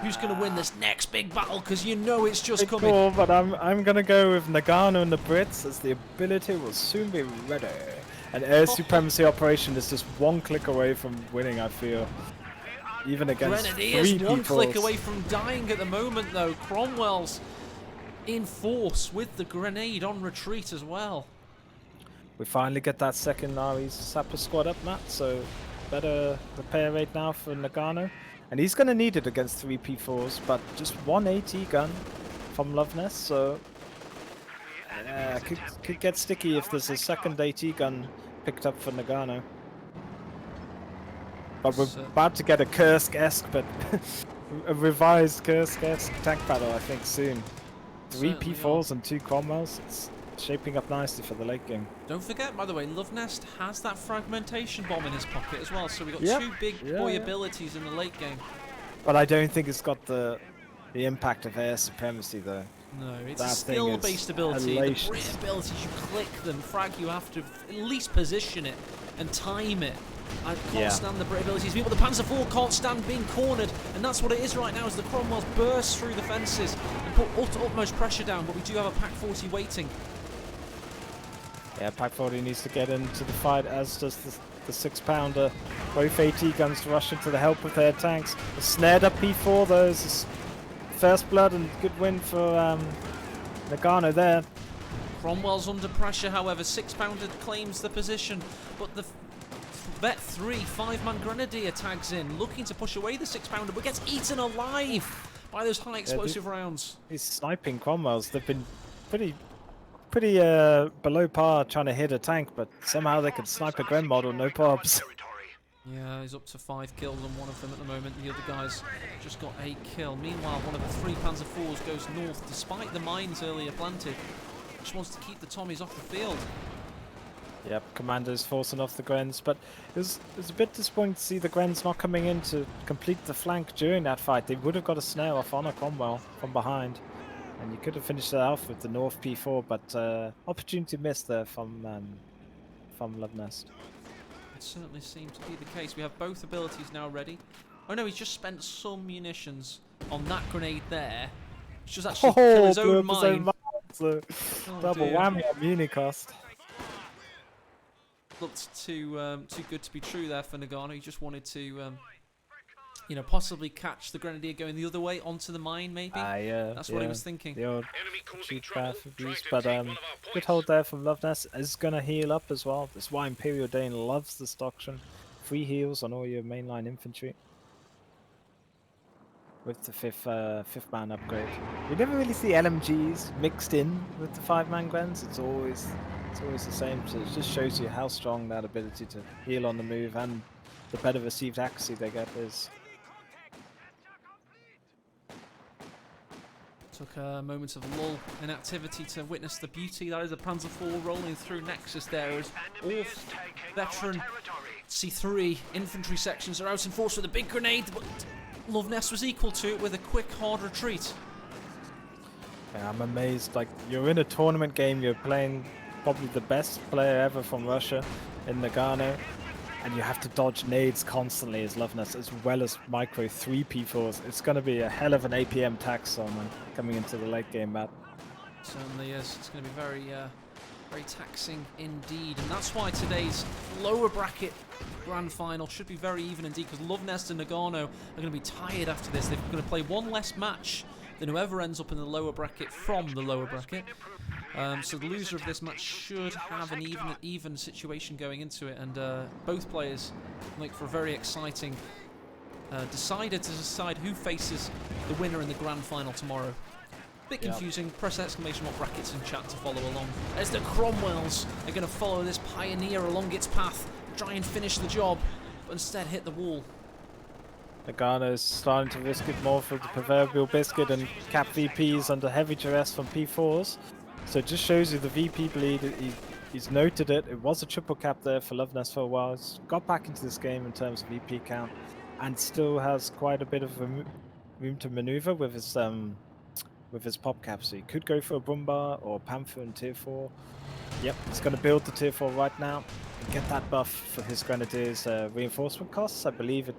who's going to win this next big battle? Because you know it's just Big coming. call, but I'm gonna go with Nagano and the Brits, as the ability will soon be ready. An air supremacy operation is just 1 click away from winning, I feel. Even against Grenadiers 3 1 click peoples. away from dying at the moment, though. Cromwell's in force with the grenade on retreat as well. We finally get that second Nari's Sapper squad up, Matt, so better repair rate now for Nagano. And he's going to need it against 3 P4s, but just 1 AT gun from Loveness, so could get sticky if there's a second AT gun picked up for Nagano. But we're about to get a Kursk-esque, but a revised Kursk-esque tank battle, I think, soon. 3 Certainly P4s and 2 Cromwells. It's shaping up nicely for the late game. Don't forget, by the way, Loveness has that fragmentation bomb in his pocket as well, so we've got 2 big boy abilities in the late game. But I don't think it's got the impact of air supremacy, though. No, it's That a skill-based ability. hellacious. The Brit abilities, you click them, frag, you have to at least position it and time it. I can't stand the Brit abilities. People, the Panzer IV can't stand being cornered, and that's what it is right now as the Cromwells burst through the fences and put utmost pressure down, but we do have a Pack 40 waiting. Yeah, Pack 40 needs to get into the fight, as does the 6-pounder. Both AT guns to rush into the help of their tanks. The snared up P4, though, is first blood and good win for Nagano there. Cromwell's under pressure, however. 6-pounder claims the position, but the Vet 3 5-man Grenadier tags in, looking to push away the 6-pounder, but gets eaten alive by those high explosive rounds. These sniping Cromwells, they've been pretty below par trying to hit a tank, but somehow they can snipe a Gren model, no probs. Yeah, he's up to 5 kills on one of them at the moment. The other guy's just got a kill. Meanwhile, one of the 3 Panzer IVs goes north, despite the mines earlier planted. Just wants to keep the Tommies off the field. Yep, Commando's forcing off the Grens, but it was a bit disappointing to see the Grens not coming in to complete the flank during that fight. They would have got a snare off on a Cromwell from behind, and you could have finished that off with the North P4, but opportunity missed there from Loveness. It certainly seemed to be the case. We have both abilities now ready. Oh no, he's just spent some munitions on that grenade there. He's just actually kill his own mine. So double whammy on muni cost. Looked too good to be true there for Nagano. He just wanted to, you know, possibly catch the grenadier going the other way onto the mine, maybe. Yeah, that's what he was thinking. The old cheap path abuse, but good hold there from Loveness. Is gonna heal up as well. That's why Imperial Dane loves this doctrine. Free heals on all your mainline infantry. With the fifth man upgrade, we never really see LMGs mixed in with the 5-man Grens. It's always the same. So it just shows you how strong that ability to heal on the move and the better received accuracy they get is. Took a moment of lull in activity to witness the beauty that is a Panzer IV rolling through Nexus there as all veteran C3 infantry sections are out in force with a big grenade, but Loveness was equal to it with a quick, hard retreat. Yeah, I'm amazed. Like, you're in a tournament game, you're playing probably the best player ever from Russia in Nagano, and you have to dodge nades constantly as Loveness, as well as micro 3 P4s. It's going to be a hell of an APM tax on coming into the late game map. Certainly is. It's going to be very, very taxing indeed, and that's why today's lower bracket grand final should be very even indeed, because Loveness and Nagano are going to be tired after this. They're going to play one less match than whoever ends up in the lower bracket from the lower bracket. So the loser of this match should have an even situation going into it, and both players make for a very exciting decider to decide who faces the winner in the grand final tomorrow. Bit confusing. Press exclamation mark brackets in chat to follow along. As the Cromwells are going to follow this pioneer along its path, try and finish the job, but instead hit the wall. Nagano's starting to risk it more for the proverbial biscuit and cap VPs under heavy duress from P4s. So it just shows you the VP bleed. He's noted it. It was a triple cap there for Loveness for a while. He's got back into this game in terms of VP count, and still has quite a bit of room to maneuver with his pop cap. So he could go for a Brumbar or Panther in tier 4. Yep, he's going to build the tier 4 right now and get that buff for his Grenadiers' reinforcement costs. I believe it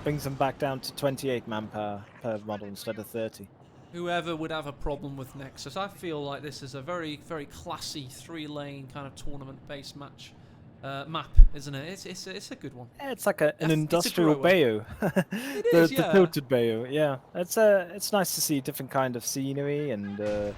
brings them back down to 28 manpower per model instead of 30. Whoever would have a problem with Nexus, I feel like this is a very, very classy 3-lane kind of tournament-based map, isn't it? It's a good one. Yeah, it's like an industrial Bayou. It is, the tilted Bayou. Yeah, it's nice to see different kind of scenery and a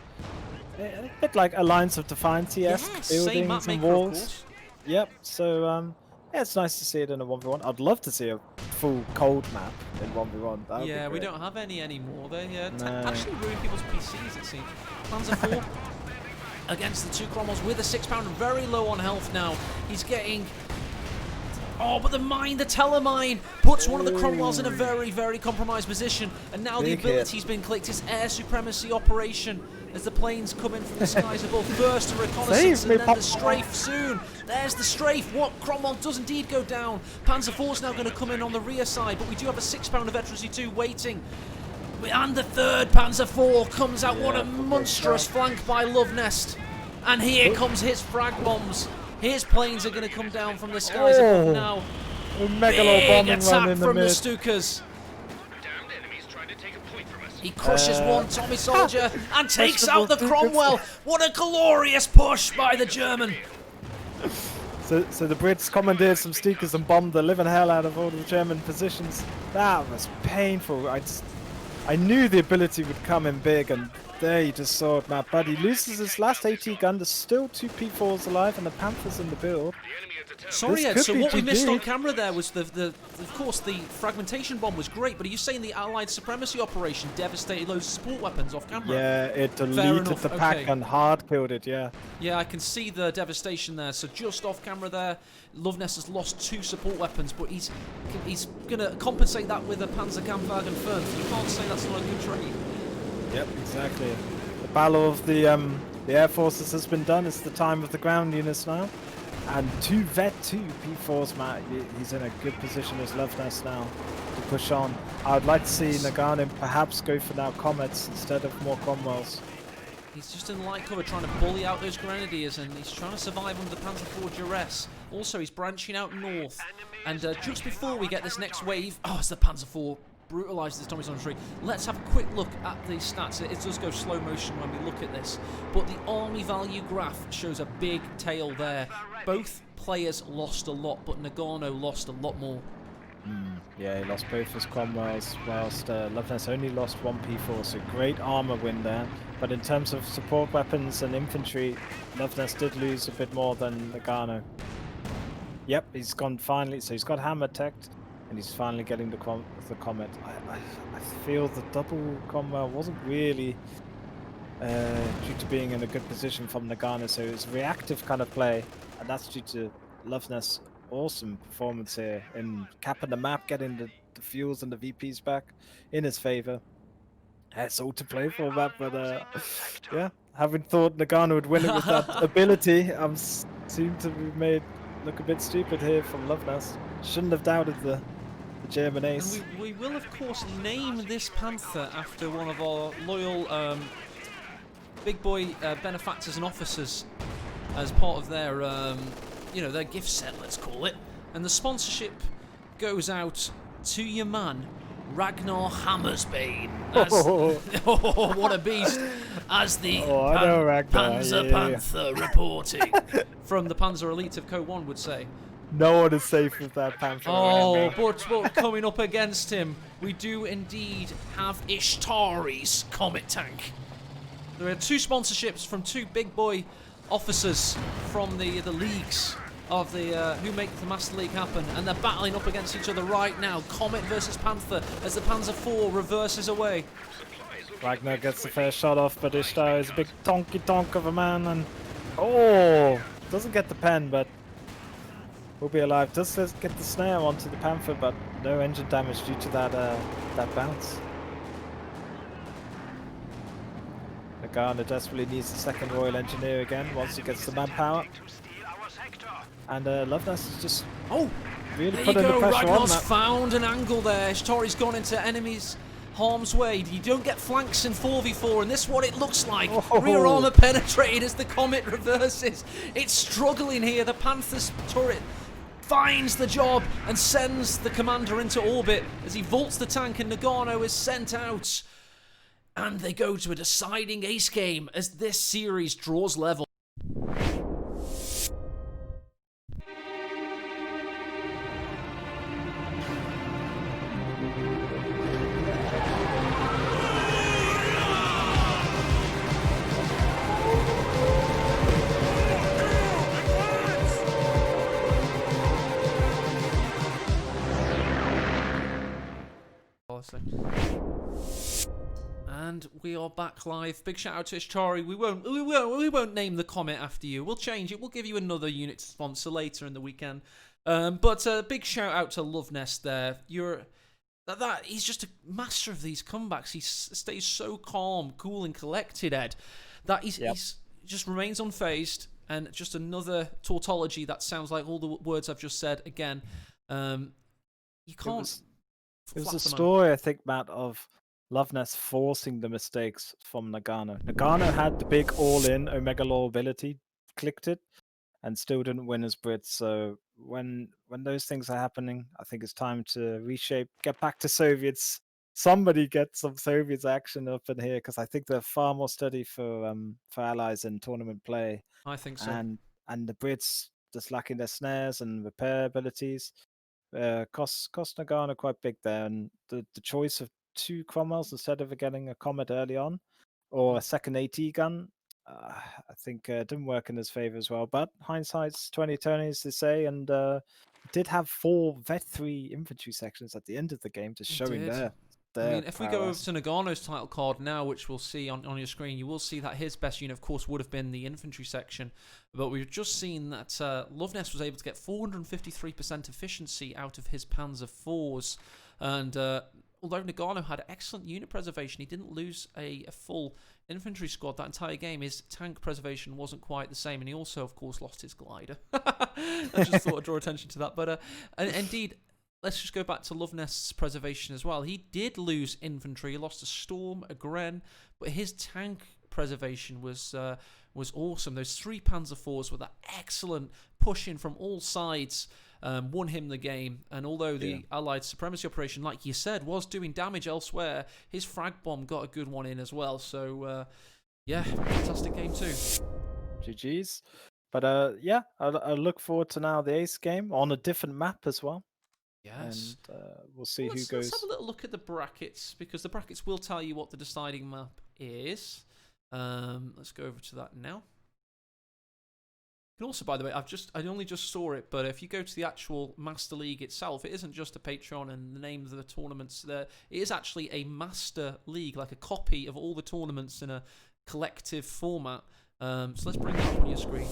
bit like Alliance of Defiance-esque buildings and walls. Yep. So yeah, it's nice to see it in a 1v1. I'd love to see a full cold map in 1v1. Yeah, we don't have any anymore. They No. actually ruin people's PCs, it seems. Panzer IV against the 2 Cromwells with a 6-pounder, very low on health now. He's getting... Oh, but the telemine, puts one of the Cromwells in a very, very compromised position. And now the ability's been clicked. It's air supremacy operation as the planes come in from the skies above. First a reconnaissance and then the strafe soon. There's the strafe. What? Cromwell does indeed go down. Panzer IV's now going to come in on the rear side, but we do have a 6-pounder Veteran C2 waiting. And the 3rd Panzer IV comes out. What a monstrous flank by Loveness. And here comes his frag bombs. His planes are going to come down from the skies above now. Big attack from the Stukas. He crushes one Tommy soldier and takes out the Cromwell. What a glorious push by the German. So the Brits commandeered some Stukas and bombed the living hell out of all the German positions. That was painful. I knew the ability would come in big, and there you just saw it, Matt. But he loses his last AT gun. There's still 2 P4s alive, and the Panther's in the build. Sorry, Ed, so what we missed on camera there was of course, the fragmentation bomb was great, but are you saying the Allied supremacy operation devastated loads of support weapons off camera? Yeah, it deleted the pack and hard killed it, yeah. Yeah, I can see the devastation there. So just off camera there, Loveness has lost 2 support weapons, but he's going to compensate that with a Panzerkampfwagen 5. You can't say that's not a good trade. Yep, exactly. The battle of the Air Forces has been done. It's the time of the ground units now. And 2 vet, 2 P4s, Matt. He's in a good position as Loveness now to push on. I would like to see Nagano perhaps go for now Comets instead of more Cromwells. He's just in light cover trying to bully out those Grenadiers, and he's trying to survive under the Panzer IV duress. Also, he's branching out north. And just before we get this next wave, as the Panzer IV brutalises this Tommy Tree, let's have a quick look at the stats. It does go slow motion when we look at this, but the army value graph shows a big tail there. Both players lost a lot, but Nagano lost a lot more. Yeah, he lost both his Cromwells, whilst Loveness only lost 1 P4, so great armor win there. But in terms of support weapons and infantry, Loveness did lose a bit more than Nagano. Yep, he's gone finally, so he's got hammer teched, and he's finally getting the Comet. I feel the double Cromwell wasn't really due to being in a good position from Nagano, so it's reactive kind of play, and that's due to Loveness' awesome performance here in capping the map, getting the fuels and the VPs back in his favor. It's all to play for that, but yeah, having thought Nagano would win it with that ability, I'm seem to be made look a bit stupid here from Loveness. Shouldn't have doubted the German ace. And we will of course name this Panther after one of our loyal big boy benefactors and officers as part of their their gift set, let's call it. And the sponsorship goes out to your man, Ragnar Hammersbane. Oh, what a beast! As the Panzer Panther reporting from the Panzer Elite of Co1 would say. No one is safe with that Panther. Oh, but coming up against him, we do indeed have Ishtari's Comet Tank. There are 2 sponsorships from 2 big boy officers from the leagues of the who make the Master League happen, and they're battling up against each other right now. Comet versus Panther as the Panzer IV reverses away. Ragnar gets the first shot off, but Ishtar is a big tonky of a man, and doesn't get the pen, but will be alive. Does get the snare onto the Panther, but no engine damage due to that bounce. Nagano desperately needs the second Royal Engineer again once he gets the manpower. And Loveness is just really putting the pressure on that. Found an angle there. Ishtori's gone into enemies' harm's way. You don't get flanks in 4v4, and this is what it looks like. Rear armor penetrated as the Comet reverses. It's struggling here. The Panther's turret finds the job and sends the commander into orbit as he vaults the tank, and Nagano is sent out. And they go to a deciding ace game as this series draws level. And we are back live. Big shout out to Ishtari. We won't name the Comet after you. We'll change it. We'll give you another unit to sponsor later in the weekend. But big shout out to Loveness there. He's just a master of these comebacks. He stays so calm, cool, and collected, Ed. That he's just remains unfazed, and just another tautology that sounds like all the words I've just said again. You can't. It was a story, I think, Matt, of Loveness forcing the mistakes from Nagano. Nagano had the big all-in Omega Law ability, clicked it, and still didn't win his Brits. So when those things are happening, I think it's time to reshape, get back to Soviets. Somebody get some Soviets action up in here, because I think they're far more steady for allies in tournament play. I think so. And the Brits just lacking their snares and repair abilities. Cost Nagano quite big there, and the choice of 2 Cromwells instead of getting a Comet early on, or a second AT gun, I think didn't work in his favor as well. But hindsight's 20/20, as they say, and did have 4 Vet 3 infantry sections at the end of the game, just showing their if we go over to Nagano's title card now, which we'll see on your screen, you will see that his best unit, of course, would have been the infantry section. But we've just seen that Loveness was able to get 453% efficiency out of his Panzer IVs. And although Nagano had excellent unit preservation, he didn't lose a full infantry squad that entire game, his tank preservation wasn't quite the same, and he also, of course, lost his glider. I just thought I'd draw attention to that. But indeed, let's just go back to Loveness' preservation as well. He did lose infantry. He lost a Storm, a Gren, but his tank preservation was awesome. Those 3 Panzer IVs with that excellent pushing from all sides won him the game. And although the Allied supremacy operation, like you said, was doing damage elsewhere, his frag bomb got a good one in as well. So, yeah, fantastic game too. GG's. But yeah, I look forward to now the Ace game on a different map as well. Yes. And we'll see who goes. Let's have a little look at the brackets, because the brackets will tell you what the deciding map is. Let's go over to that now. And also, by the way, I only just saw it, but if you go to the actual Master League itself, it isn't just a Patreon and the name of the tournaments there. It is actually a Master League, like a copy of all the tournaments in a collective format. So let's bring that up on your screen.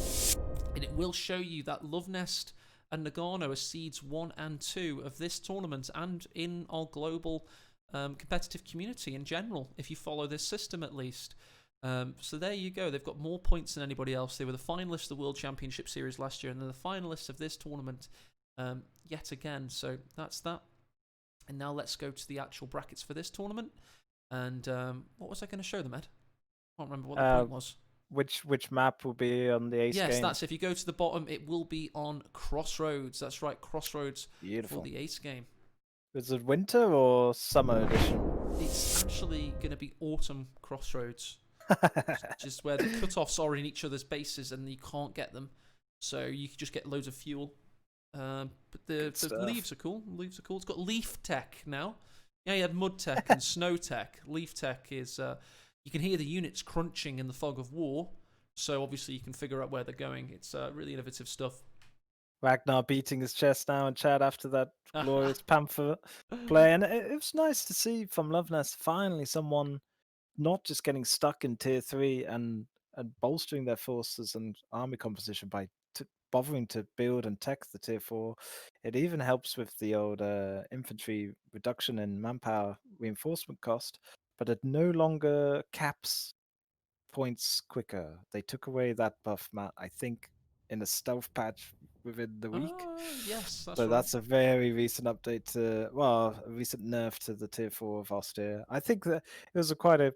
And it will show you that Loveness and Nagano are seeds 1 and 2 of this tournament and in our global competitive community in general, if you follow this system at least. So there you go. They've got more points than anybody else. They were the finalists of the World Championship Series last year, and they're the finalists of this tournament yet again. So that's that. And now let's go to the actual brackets for this tournament. And what was I going to show them, Ed? I can't remember what the point was. Which map will be on the Ace game? Yes, that's if you go to the bottom, it will be on Crossroads. That's right, Crossroads. Beautiful. For the Ace game. Is it winter or summer edition? It's actually going to be autumn Crossroads. Just where the cutoffs are in each other's bases and you can't get them, so you can just get loads of fuel. But the leaves are cool. Leaves are cool. It's got leaf tech now. Yeah, you had mud tech and snow tech. Leaf tech is you can hear the units crunching in the fog of war, so obviously you can figure out where they're going. It's really innovative stuff. Ragnar beating his chest now in chat after that glorious Panther play, and it was nice to see from Loveness finally someone not just getting stuck in tier 3 and bolstering their forces and army composition by bothering to build and tech the tier 4. It even helps with the old infantry reduction in manpower reinforcement cost, but it no longer caps points quicker. They took away that buff, Matt, I think, in a stealth patch within the week. Yes, that's so right. That's a very recent update to, well, a recent nerf to the tier 4 of Austere. I think that it was quite a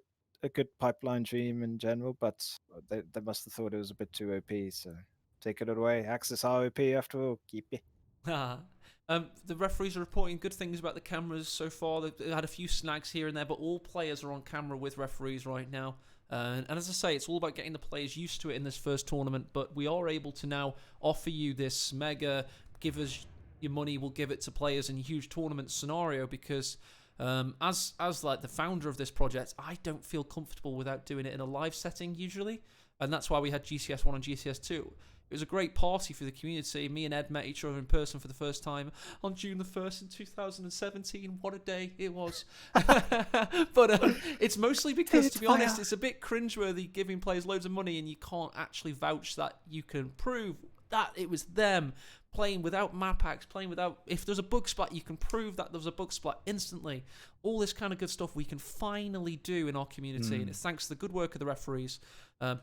good pipeline dream in general, but they must have thought it was a bit too OP, so take it away. Axis ROP after all, keep it. The referees are reporting good things about the cameras so far. They've had a few snags here and there, but all players are on camera with referees right now. And as I say, it's all about getting the players used to it in this first tournament, but we are able to now offer you this mega give us your money, we'll give it to players in huge tournament scenario, because as like the founder of this project, I don't feel comfortable without doing it in a live setting usually, and that's why we had GCS 1 and GCS 2. It was a great party for the community. Me and Ed met each other in person for the first time on June the 1st in 2017. What a day it was. But it's mostly because, to be honest, it's a bit cringeworthy giving players loads of money and you can't actually vouch that you can prove that it was them playing without map hacks, playing without... If there's a bug splat, you can prove that there was a bug splat instantly. All this kind of good stuff we can finally do in our community, and it's thanks to the good work of the referees.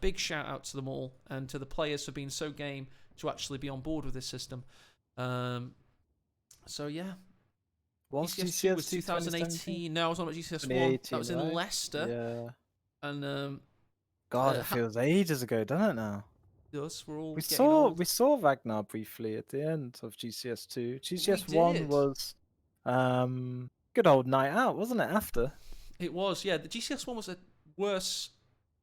Big shout out to them all, and to the players for being so game to actually be on board with this system. So yeah. GCS 2 was 2018. No, I was on about GCS 1. That was in Leicester. Yeah. And God, it feels ages ago, doesn't it now? Us, we're all we saw Ragnar briefly at the end of GCS 2. GCS 1 was good old night out, wasn't it? After it was, yeah. The GCS 1 was a worse.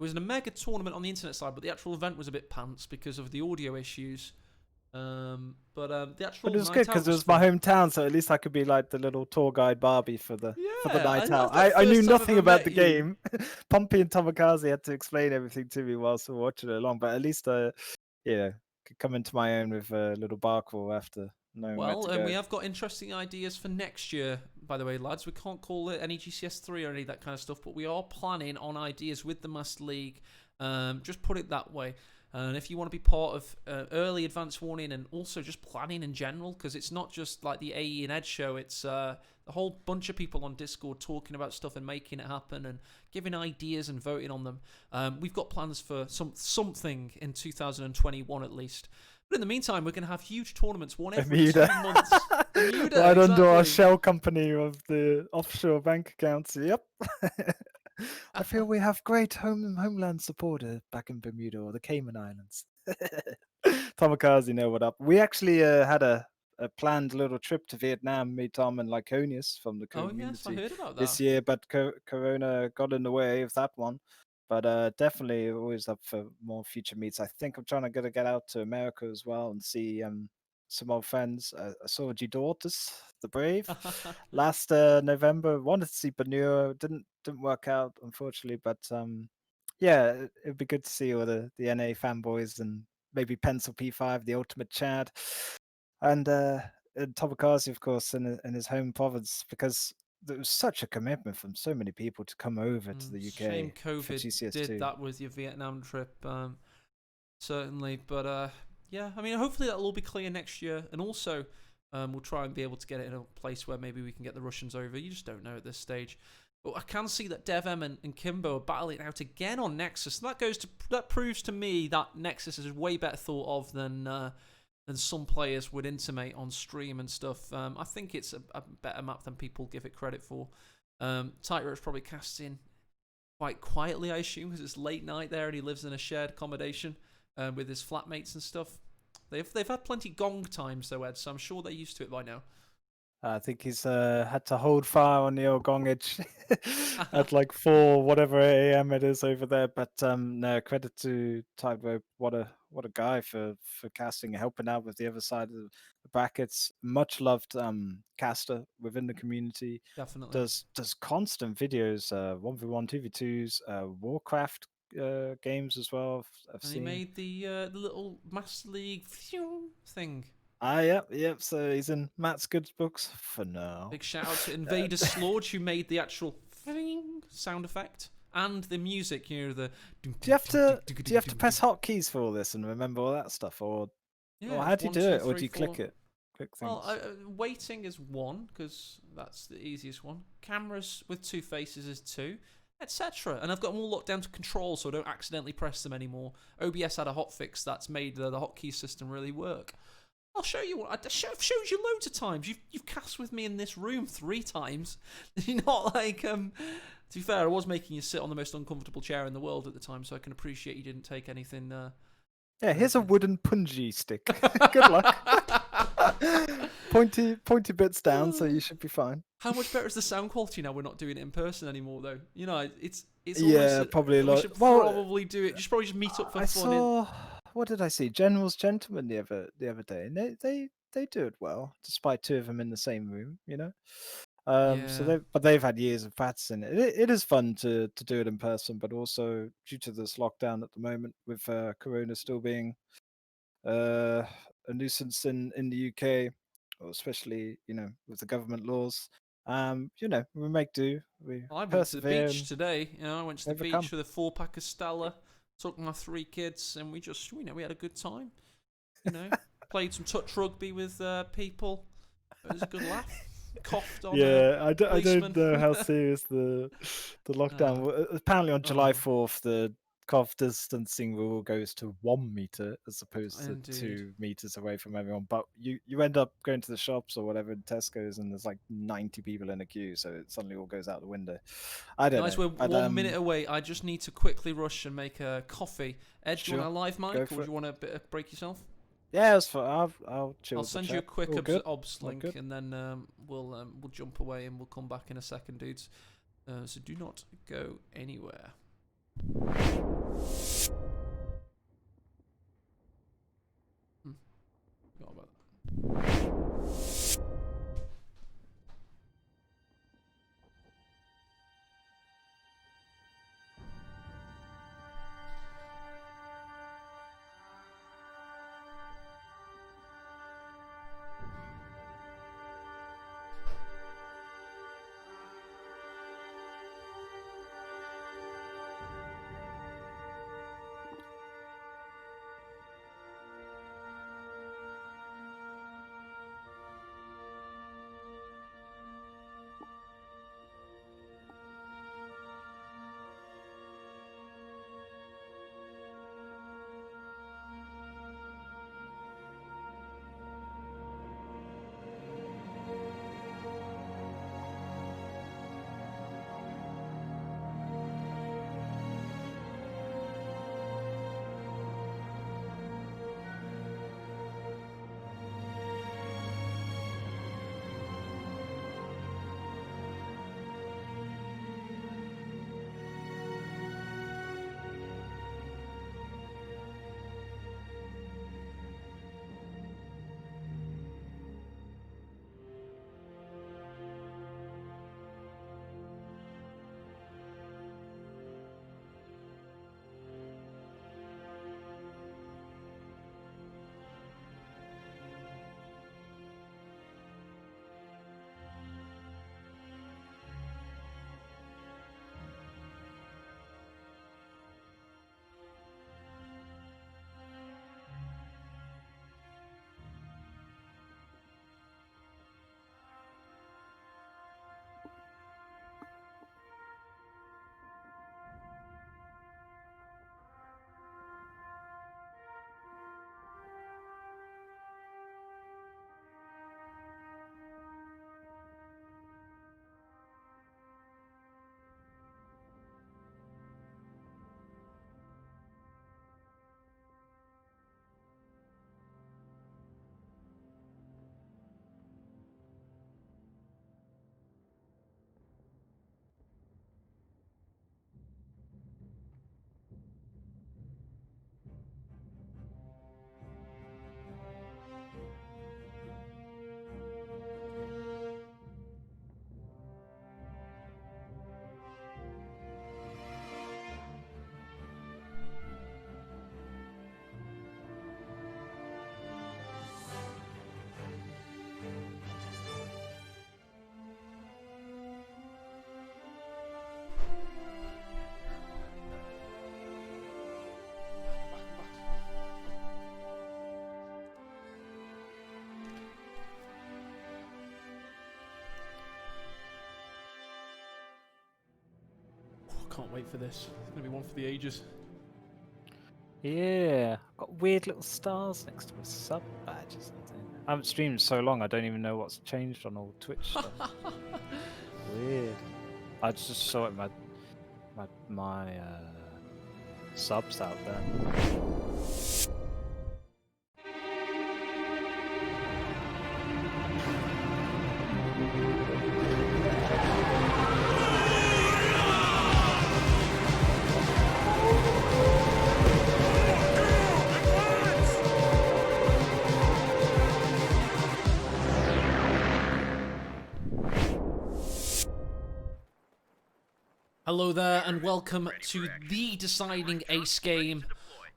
It was a mega tournament on the internet side, but the actual event was a bit pants because of the audio issues. But the actual. But it was good because it was my hometown, so at least I could be like the little tour guide Barbie for the night out. I knew nothing about the game. Pompey and Tomikaze had to explain everything to me whilst we were watching it along, but at least could come into my own with a little barcall after knowing where to go. And we have got interesting ideas for next year, by the way, lads. We can't call it any GCS 3 or any of that kind of stuff, but we are planning on ideas with the Master League. Just put it that way. And if you want to be part of early advance warning and also just planning in general, because it's not just like the AE and Ed show, it's a whole bunch of people on Discord talking about stuff and making it happen and giving ideas and voting on them. We've got plans for something in 2021 at least. But in the meantime, we're going to have huge tournaments, one every 2 months. Bermuda, right exactly. under our shell company of the offshore bank accounts. Yep. I feel we have great homeland supporters back in Bermuda or the Cayman Islands. Tomikaze, know what up? We actually had a planned little trip to Vietnam, me, Tom, and Lyconius from the Oh, yes, I community heard about that. this year, but Corona got in the way of that one. But definitely always up for more future meets. I think I'm trying to get out to America as well and see some old friends. I saw G Daughters, the Brave, last November. Wanted to see Benua, didn't work out unfortunately, but yeah, it'd be good to see all the NA fanboys and maybe Pencil P5, the ultimate Chad, and Tomikaze, of course, in his home province, because there was such a commitment from so many people to come over to the Shame UK for COVID did GCS2. that with your Vietnam trip, certainly. But yeah, I mean, hopefully that'll all be clear next year. And also, we'll try and be able to get it in a place where maybe we can get the Russians over. You just don't know at this stage. But I can see that DevM and Kimbo are battling out again on Nexus. And that proves to me that Nexus is way better thought of than some players would intimate on stream and stuff. I think it's a better map than people give it credit for. Tightrope's probably casting quite quietly, I assume, because it's late night there and he lives in a shared accommodation with his flatmates and stuff. They've had plenty gong times though, Ed, so I'm sure they're used to it by now. I think he's had to hold fire on the old gong edge at like 4 whatever AM it is over there. But no, credit to Tightrope. What a guy for casting and helping out with the other side of the brackets. Much loved caster within the community. Definitely. Does constant videos, 1v1, 2v2s, Warcraft games as well. I've And seen. he made the little Master League thing. Yep. So he's in Matt's good books for now. Big shout out to Invader Slorge, who made the actual sound effect and the music. You know, the. Do you have to press hotkeys for all this and remember all that stuff, or how do you do it, or do you click it? Click things. Well, waiting is 1 because that's the easiest one. Cameras with 2 faces is 2. Etc. And I've got them all locked down to control so I don't accidentally press them anymore. OBS had a hotfix that's made the hotkey system really work. I'll show you. I've showed you loads of times. You've cast with me in this room 3 times. You're not like To be fair, I was making you sit on the most uncomfortable chair in the world at the time, so I can appreciate you didn't take anything. Yeah, here's a wooden punji stick. Good luck. Pointy bits down, so you should be fine. How much better is the sound quality now? We're not doing it in person anymore, though. You know, it's yeah, probably a lot. We should probably do it. Just probably meet up for fun. Saw. What did I see? General's Gentlemen the other day, and they do it well, despite 2 of them in the same room. You know. Yeah. So they've had years of practice in it. It is fun to do it in person, but also due to this lockdown at the moment, with Corona still being a nuisance in the UK, or especially with the government laws. We make do. I went to the persevere beach today. I went to the overcome. beach with a 4-pack of Stella. Took my 3 kids, and we just we had a good time. Played some touch rugby with people. It was a good laugh. Coughed on. I don't know how serious the lockdown was. Apparently on July 4th, the cough distancing rule goes to 1 meter as opposed to 2 meters away from everyone. But you end up going to the shops or whatever in Tesco's, and there's like 90 people in a queue, so it suddenly all goes out the window. I don't know. We're 1 minute away. I just need to quickly rush and make a coffee. Ed, do you want a live mic, or do you want a bit of break yourself? Yeah, that's fine. I'll chill. I'll send you a quick obs link, and then we'll jump away and we'll come back in a second, dudes. So do not go anywhere. Forgot about that. Can't wait for this. It's going to be one for the ages. Yeah, got weird little stars next to a sub badge or something. I haven't streamed so long, I don't even know what's changed on all Twitch stuff. Weird. I just saw it in my subs out there. Hello there, and welcome to the deciding ace game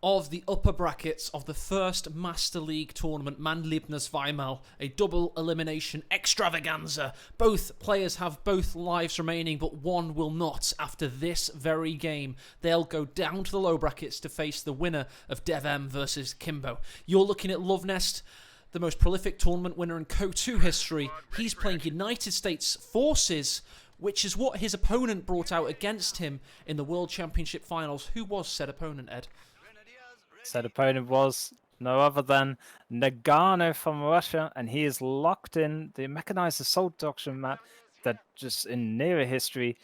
of the upper brackets of the first Master League tournament, Loveness Weimar, a double elimination extravaganza. Both players have both lives remaining, but one will not after this very game. They'll go down to the low brackets to face the winner of DevM versus Kimbo. You're looking at Loveness, the most prolific tournament winner in CoH history. He's playing United States Forces, which is what his opponent brought out against him in the World Championship Finals. Who was said opponent, Ed? Said opponent was no other than Nagano from Russia, and he is locked in the mechanized assault doctrine map that just in nearer history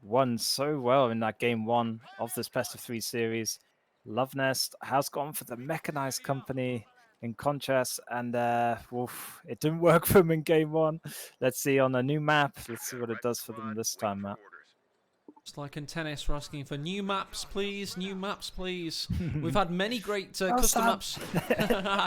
won so well in that game 1 of this best of 3 series. Loveness has gone for the mechanized company in contrast, and it didn't work for him in game 1. Let's see on a new map. Let's see what it does for them this time, Matt. Just like in tennis, we're asking for new maps, please. New maps, please. We've had many great custom maps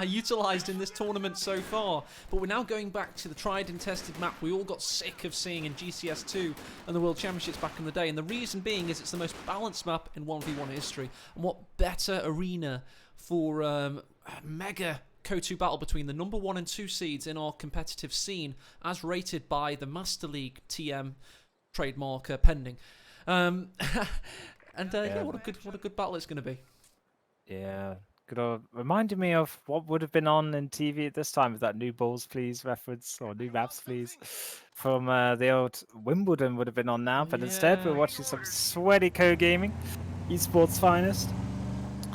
utilised in this tournament so far, but we're now going back to the tried and tested map we all got sick of seeing in GCS2 and the World Championships back in the day, and the reason being is it's the most balanced map in 1v1 history, and what better arena for a mega CoH battle between the number 1 and 2 seeds in our competitive scene, as rated by the Master League TM trademark pending. Yeah, what a good battle it's going to be. Yeah, good. Reminded me of what would have been on in TV at this time with that new balls please reference, or new maps please, from the old Wimbledon would have been on now, but instead we're watching some sweaty co-gaming, esports finest,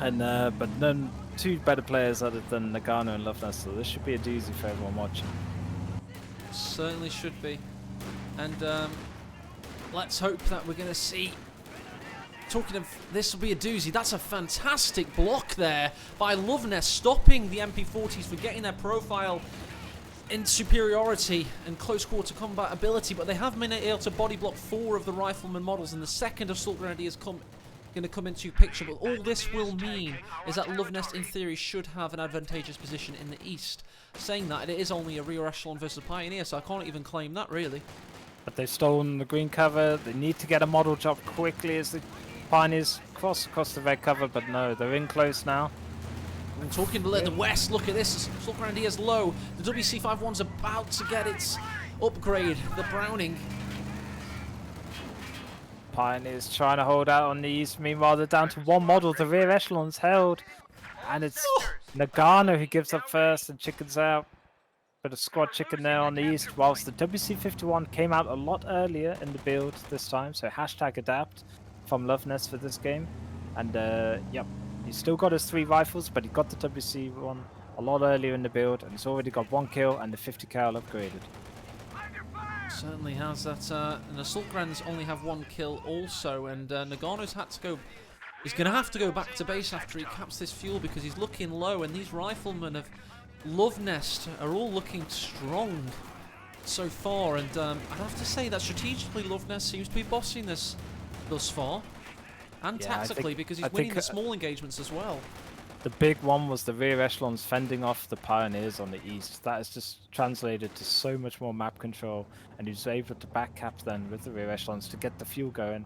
and but none two better players other than Nagano and Loveness, so this should be a doozy for everyone watching. Certainly should be, and let's hope that we're going to see. Talking of this will be a doozy. That's a fantastic block there by Loveness, stopping the MP40s for getting their profile in superiority and close quarter combat ability, but they have been able to body block 4 of the rifleman models, and the second assault grenadier is going to come into picture. But all this will mean is that Loveness, in theory, should have an advantageous position in the east. Saying that, it is only a rear echelon versus Pioneer, so I can't even claim that really. But they've stolen the green cover. They need to get a model job quickly as the Pioneers cross across the red cover, but no, they're in close now. And talking to the west, look at this. Assault Grenadier's low. The WC-51's about to get its upgrade. The Browning. Pioneers trying to hold out on the east. Meanwhile, they're down to 1 model. The rear echelon's held. And it's Nagano who gives up first and chickens out. Bit of squad chicken there on the east, whilst the WC-51 came out a lot earlier in the build this time, so hashtag adapt from Loveness for this game. And yep, he's still got his 3 rifles, but he got the WC-1 a lot earlier in the build, and he's already got 1 kill and the 50 cal upgraded. Certainly has that, and Assault Grens only have 1 kill also, and Nagano's had to go. He's going to have to go back to base after he caps this fuel because he's looking low, and these riflemen of Loveness are all looking strong so far, and I'd have to say that strategically Loveness seems to be bossing this thus far, and yeah, tactically because he's winning the small engagements as well. The big one was the rear echelons fending off the Pioneers on the east. That has just translated to so much more map control, and he was able to back cap then with the rear echelons to get the fuel going.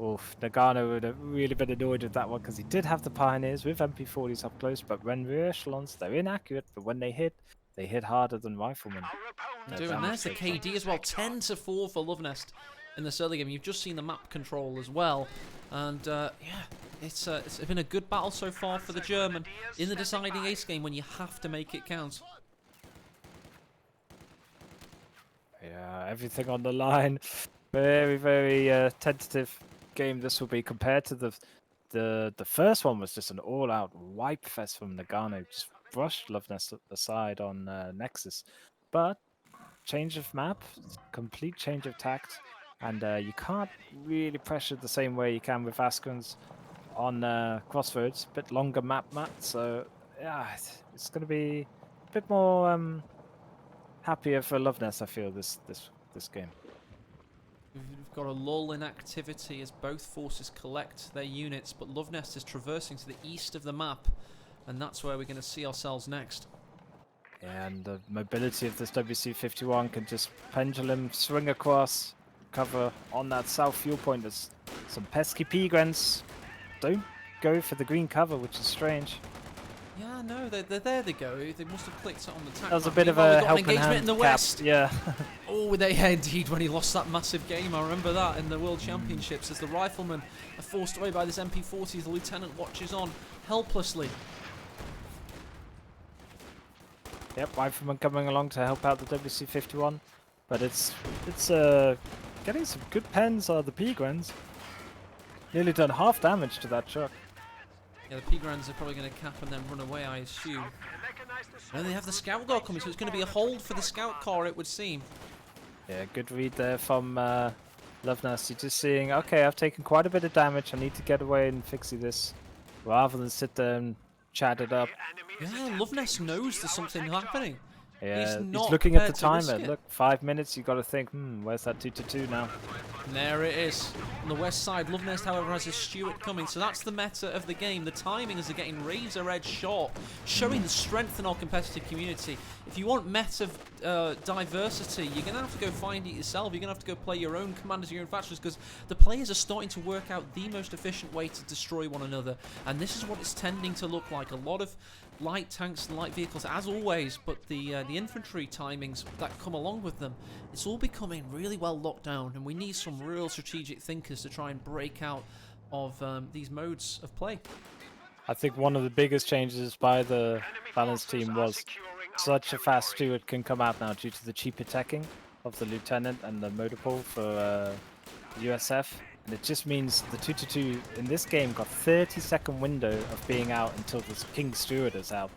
Oof, Nagano would have really been annoyed with that one because he did have the Pioneers with MP40s up close, but when rear echelons, they're inaccurate, but when they hit harder than riflemen. And there's the KD as well, 10-4 for Loveness in this early game. You've just seen the map control as well, and yeah, it's been a good battle so far for the German in the deciding ace game when you have to make it count. Yeah, everything on the line. Very, very tentative game this will be compared to the first one. Was just an all-out wipe fest from Nagano. Just brushed Loveness aside on Nexus, but change of map, complete change of tact, and you can't really pressure the same way you can with Askrans on Crossroads. Bit longer map, so yeah, it's going to be a bit more happier for Loveness. I feel this game. We've got a lull in activity as both forces collect their units, but Loveness is traversing to the east of the map, and that's where we're going to see ourselves next. And the mobility of this WC-51 can just pendulum swing across, cover on that south fuel point. There's some pesky P-Grens. Don't go for the green cover, which is strange. Yeah, no, there they go. They must have clicked it on the tac. That was a bit of a helping engagement hand in the cap. west. Yeah. Oh, yeah, indeed, when he lost that massive game. I remember that in the World Championships as the riflemen are forced away by this MP40. The lieutenant watches on helplessly. Yep, rifleman coming along to help out the WC-51, but it's getting some good pens on the P-Grens. Nearly done half damage to that truck. Yeah, the P-Grans are probably going to cap and then run away, I assume. And they have the scout car coming, so it's going to be a hold for the scout car, it would seem. Yeah, good read there from Loveness. You're just seeing, okay, I've taken quite a bit of damage. I need to get away and fixie this, rather than sit there and chat it up. Yeah, Loveness knows there's something happening. Yeah, he's not looking at the prepared to timer. risk it. Look, 5 minutes. You got to think, where's that 2-2 now? And there it is. On the west side, Loveness, however, has his Stuart coming. So that's the meta of the game. The timing as they're getting razor edge short, showing the strength in our competitive community. If you want meta diversity, you're going to have to go find it yourself. You're going to have to go play your own commanders, your own factions, because the players are starting to work out the most efficient way to destroy one another. And this is what it's tending to look like. A lot of light tanks and light vehicles, as always, but the infantry timings that come along with them, it's all becoming really well locked down, and we need some real strategic thinkers to try and break out of these modes of play. I think one of the biggest changes by the balance team was such a fast Steward can come out now due to the cheap attacking of the lieutenant and the motor pool for USF. And it just means the 2-2 in this game got 30-second window of being out until the King Steward is out.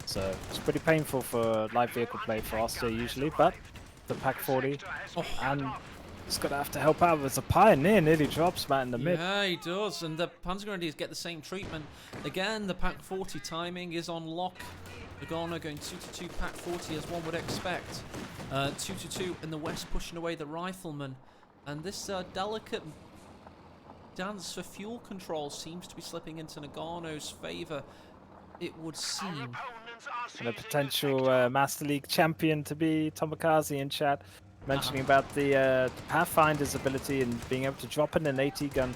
So it's pretty painful for light vehicle play for Austria usually, but the Pack 40 and it's going to have to help out. As a Pioneer nearly drops Matt in the mid. Yeah, he does, and the Panzer Grenadiers get the same treatment. Again, the Pack 40 timing is on lock. Nagano going 2-2 Pack 40 as one would expect. 2-2 in the west pushing away the riflemen. And this delicate dance for fuel control seems to be slipping into Nagano's favour, it would seem. And a potential Master League champion to be Tomokaze in chat, mentioning about the Pathfinder's ability and being able to drop in an AT gun.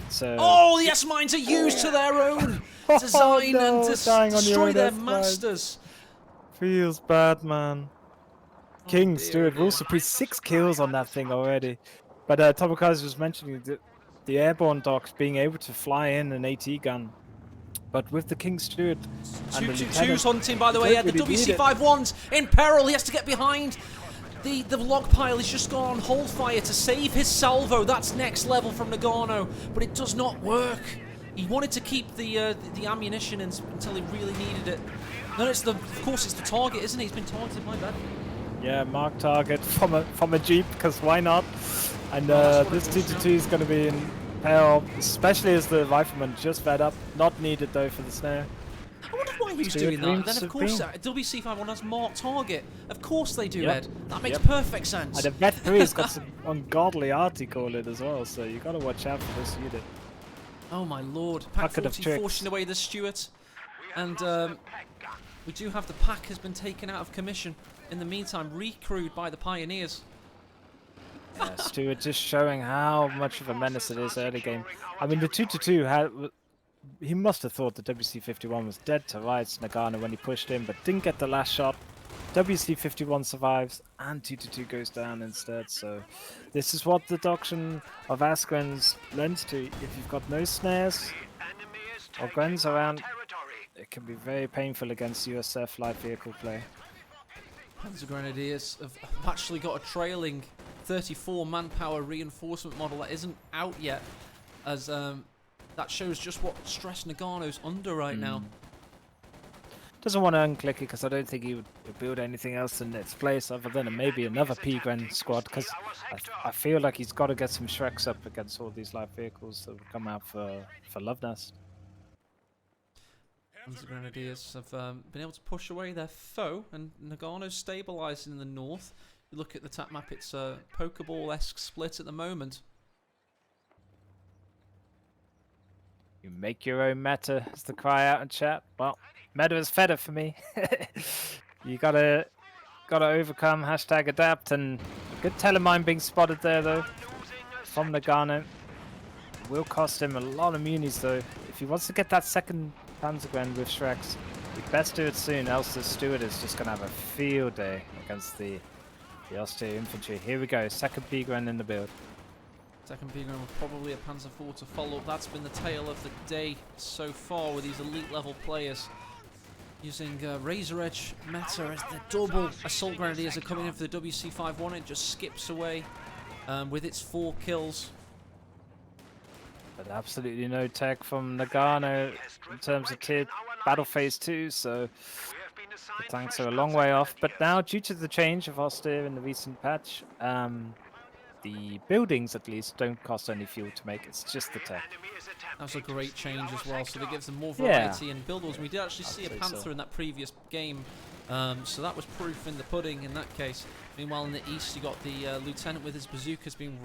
So oh, the S-mines are used to their own design and destroy their masters. Feels bad, man. King Steward will surprise 6 kills on that thing already. But Tomokaze was mentioning that the airborne docks being able to fly in an AT gun. But with the King Steward and the 2-2's hunting, by the way. Yeah, the really WC-51's in peril. He has to get behind. The log pile has just gone on hold fire to save his salvo. That's next level from Nagano, but it does not work. He wanted to keep the ammunition until he really needed it. No, of course it's the target, isn't it? He's been targeted, my bad. Yeah, mark target from a Jeep, because why not? And this 2-2 is going to be in peril, especially as the rifleman just fed up. Not needed though for the snare. I wonder why he was doing that. Then of course WC-51 has marked target. Of course they do, Ed. That makes perfect sense. And the Vet 3 has got some ungodly article in it as well, so you got to watch out for this unit. Oh my lord. Pack 40 forcing away the Stuart. And we do have the pack has been taken out of commission. In the meantime, recrewed by the Pioneers. Yeah, Stewart just showing how much of a menace it is early game. I mean, the 2-2 he must have thought the WC-51 was dead to rights Nagano when he pushed in, but didn't get the last shot. WC-51 survives, and 2-2 goes down instead. So this is what the doctrine of Askrens lends to. If you've got no snares or Grens around, it can be very painful against USF light vehicle play. Panzer Grenadiers have actually got a trailing 34 manpower reinforcement model that isn't out yet, as that shows just what stress Nagano's under right now. Doesn't want to unclick it because I don't think he would build anything else in its place other than maybe another P-Gren squad, because I feel like he's got to get some Shreks up against all these light vehicles that will come out for Loveness. The Grenadiers have been able to push away their foe, and Nagano's stabilising in the north. You look at the tap map, it's a Pokeball-esque split at the moment. You make your own meta, is the cry out in chat. Well, meta is feta for me. You gotta overcome, hashtag adapt, and a good telemine being spotted there though from Nagano. Will cost him a lot of munis though. If he wants to get that second Panzergren with Shreks, he'd best do it soon, else the Steward is just gonna have a field day against the austere infantry. Here we go, second P-Gren in the build. Second P-Gren with probably a Panzer IV to follow. That's been the tale of the day so far with these elite level players. Using Razor Edge meta as the double Assault Grenadiers are coming in for the WC-51. It just skips away with its 4 kills. But absolutely no tech from Nagano in terms of tier battle phase 2, so the tanks are a long way off. But now, due to the change of austere in the recent patch, the buildings at least don't cost any fuel to make, it's just the tech. That's a great change as well, so it gives them more variety in build orders. We did actually see a Panther in that previous game, so that was proof in the pudding in that case. Meanwhile in the east you got the Lieutenant with his bazookas being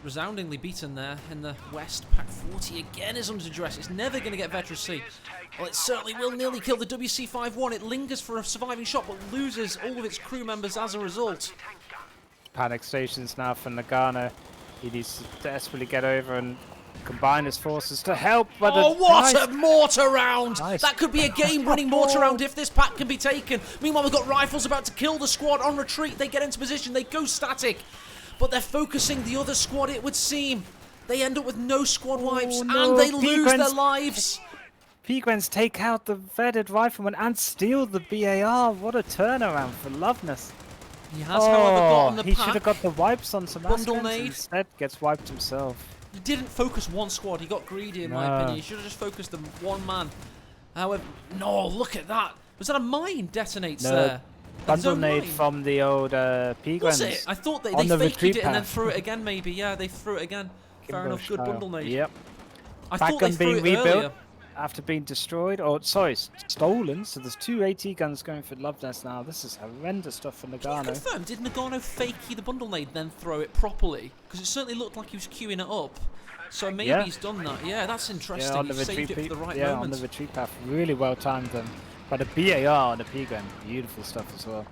resoundingly beaten there. In the west, Pack 40 again is under duress. It's never going to get Veteracy. Well, it certainly will nearly kill the WC-51. It lingers for a surviving shot, but loses all of its crew members as a result. Panic stations now for Nagano. He needs to desperately get over and combine his forces to help. But oh, what a mortar round! Nice. That could be a game-winning mortar round if this pack can be taken. Meanwhile, we've got rifles about to kill the squad on retreat. They get into position, they go static. But they're focusing the other squad, it would seem. They end up with no squad wipes, and they lose their lives. P-Grens take out the vetted rifleman and steal the BAR. What a turnaround for Loveness. He has, however, gotten the he pack. should have got the wipes on some Bundle Askins, nade. instead gets wiped himself. He didn't focus one squad. He got greedy, in my opinion. He should have just focused the one man. However, no, look at that. Was that a mine detonates there? Bundle nade from the old P-Grens. Was it? I thought they faked it and then threw it again, maybe. Yeah, they threw it again. Fair enough, good bundle nade. Yep. I thought they threw it rebuilt earlier. After being destroyed, or sorry, stolen. So there's 2 AT guns going for Loveness now. This is horrendous stuff for Nagano. Can you confirm, did Nagano fake the bundle nade then throw it properly? Because it certainly looked like he was queuing it up. So maybe he's done that. Yeah, that's interesting. Yeah, on the he saved it for the right moment. Yeah, on the retreat path. Really well timed them. But a BAR on the P-Gren, beautiful stuff as well.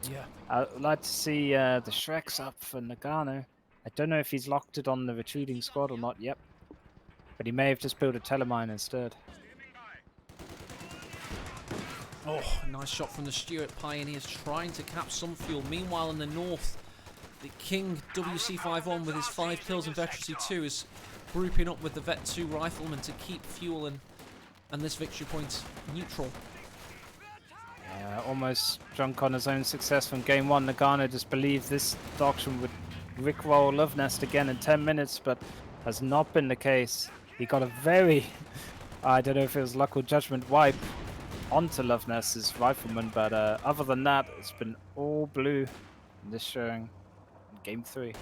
Yeah. I'd like to see the Shreks up for Nagano. I don't know if he's locked it on the retreating squad or not. Yep. But he may have just built a telemine instead. Oh, nice shot from the Stuart Pioneers trying to cap some fuel. Meanwhile, in the north, the King WC-51 with his 5 kills and Veteracy 2 is grouping up with the Vet 2 Rifleman to keep fuel and this victory point neutral. Yeah, almost drunk on his own success from game 1. Nagano just believed this doctrine would rickroll Loveness again in 10 minutes, but has not been the case. He got a very, I don't know if it was luck or judgment, wipe onto Loveness's rifleman, but other than that, it's been all blue in this showing in game 3.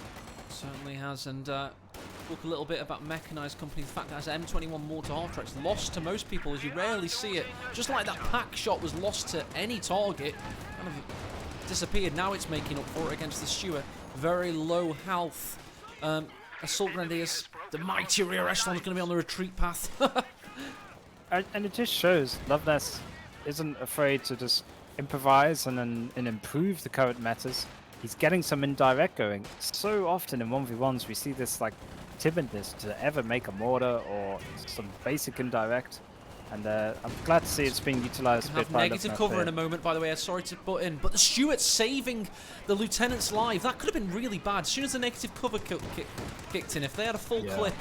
Certainly has, and talk a little bit about Mechanized Company. The fact that it has M21 mortar half-tracks lost to most people, as you rarely see it. Just like that pack shot was lost to any target, kind of disappeared. Now it's making up for it against the Stewart. Very low health. Assault Grenadiers, the mighty rear echelon is going to be on the retreat path. And it just shows Loveness isn't afraid to just improvise and improve the current metas. He's getting some indirect going. So often in 1v1s we see this like timidness to ever make a mortar or some basic indirect. And I'm glad to see it's being utilized a bit by negative cover in a moment, by the way. Sorry to butt in, but the Stewart saving the Lieutenant's life. That could have been really bad. As soon as the negative cover kicked in, if they had a full clip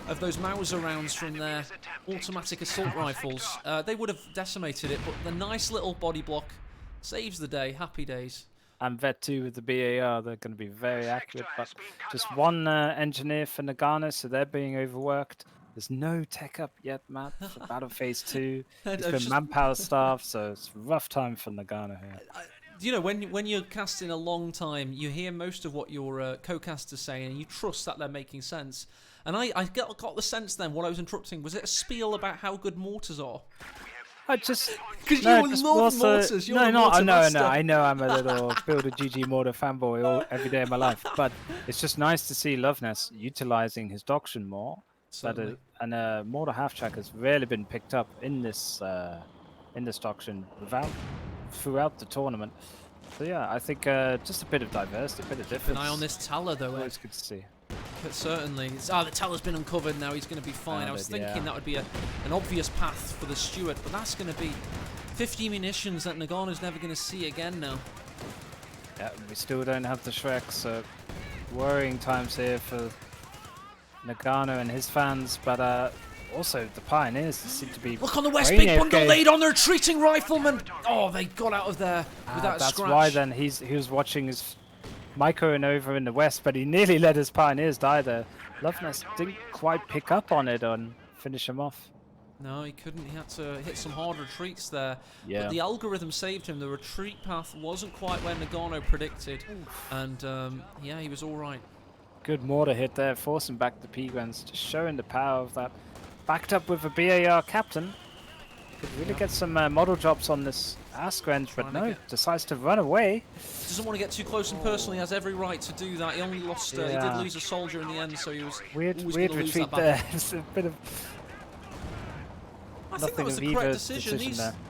of those Mauser rounds from their automatic assault rifles, they would have decimated it. But the nice little body block saves the day. Happy days. and Vet 2 with the BAR, they're going to be very accurate. But just one engineer for Nagano, so they're being overworked. There's no tech up yet, Matt, for Battle Phase 2. It's been manpower staff, so it's a rough time for Nagano here. You know, when you're casting a long time, you hear most of what your co-casters say, and you trust that they're making sense. And I got the sense then, what I was interrupting, was it a spiel about how good mortars are? I just... Because you love mortars. You're no, I know I'm a little Builder GG mortar fanboy every day of my life, but it's just nice to see Loveness utilizing his doctrine more. And mortar half track has rarely been picked up in this doctrine throughout the tournament. So yeah, I think just a bit of diversity, a bit of difference. Keep an eye on this Taller though. It's good to see. But certainly. The Taller's been uncovered now. He's going to be fine. I was thinking that would be an obvious path for the Steward, but that's going to be 50 munitions that Nagano's never going to see again now. Yeah, we still don't have the Shrek, so worrying times here for Nagano and his fans, but also the Pioneers seem to be... Look on the west, big bundle laid on the retreating rifleman! Oh, they got out of there without a scratch. That's why then he was watching his microing over in the west, but he nearly let his Pioneers die there. Loveness didn't quite pick up on it and finish him off. No, he couldn't. He had to hit some hard retreats there. Yeah. But the algorithm saved him. The retreat path wasn't quite where Nagano predicted. And yeah, he was all right. Good mortar hit there, forcing back the P-Grens, just showing the power of that. Backed up with a BAR captain. Could really get some model drops on this Askrens, but no, decides to run away. Doesn't want to get too close and personal. He has every right to do that. He only lost, he did lose a soldier in the end, so he was weird retreat there. It's a bit of... I think that was the correct decision.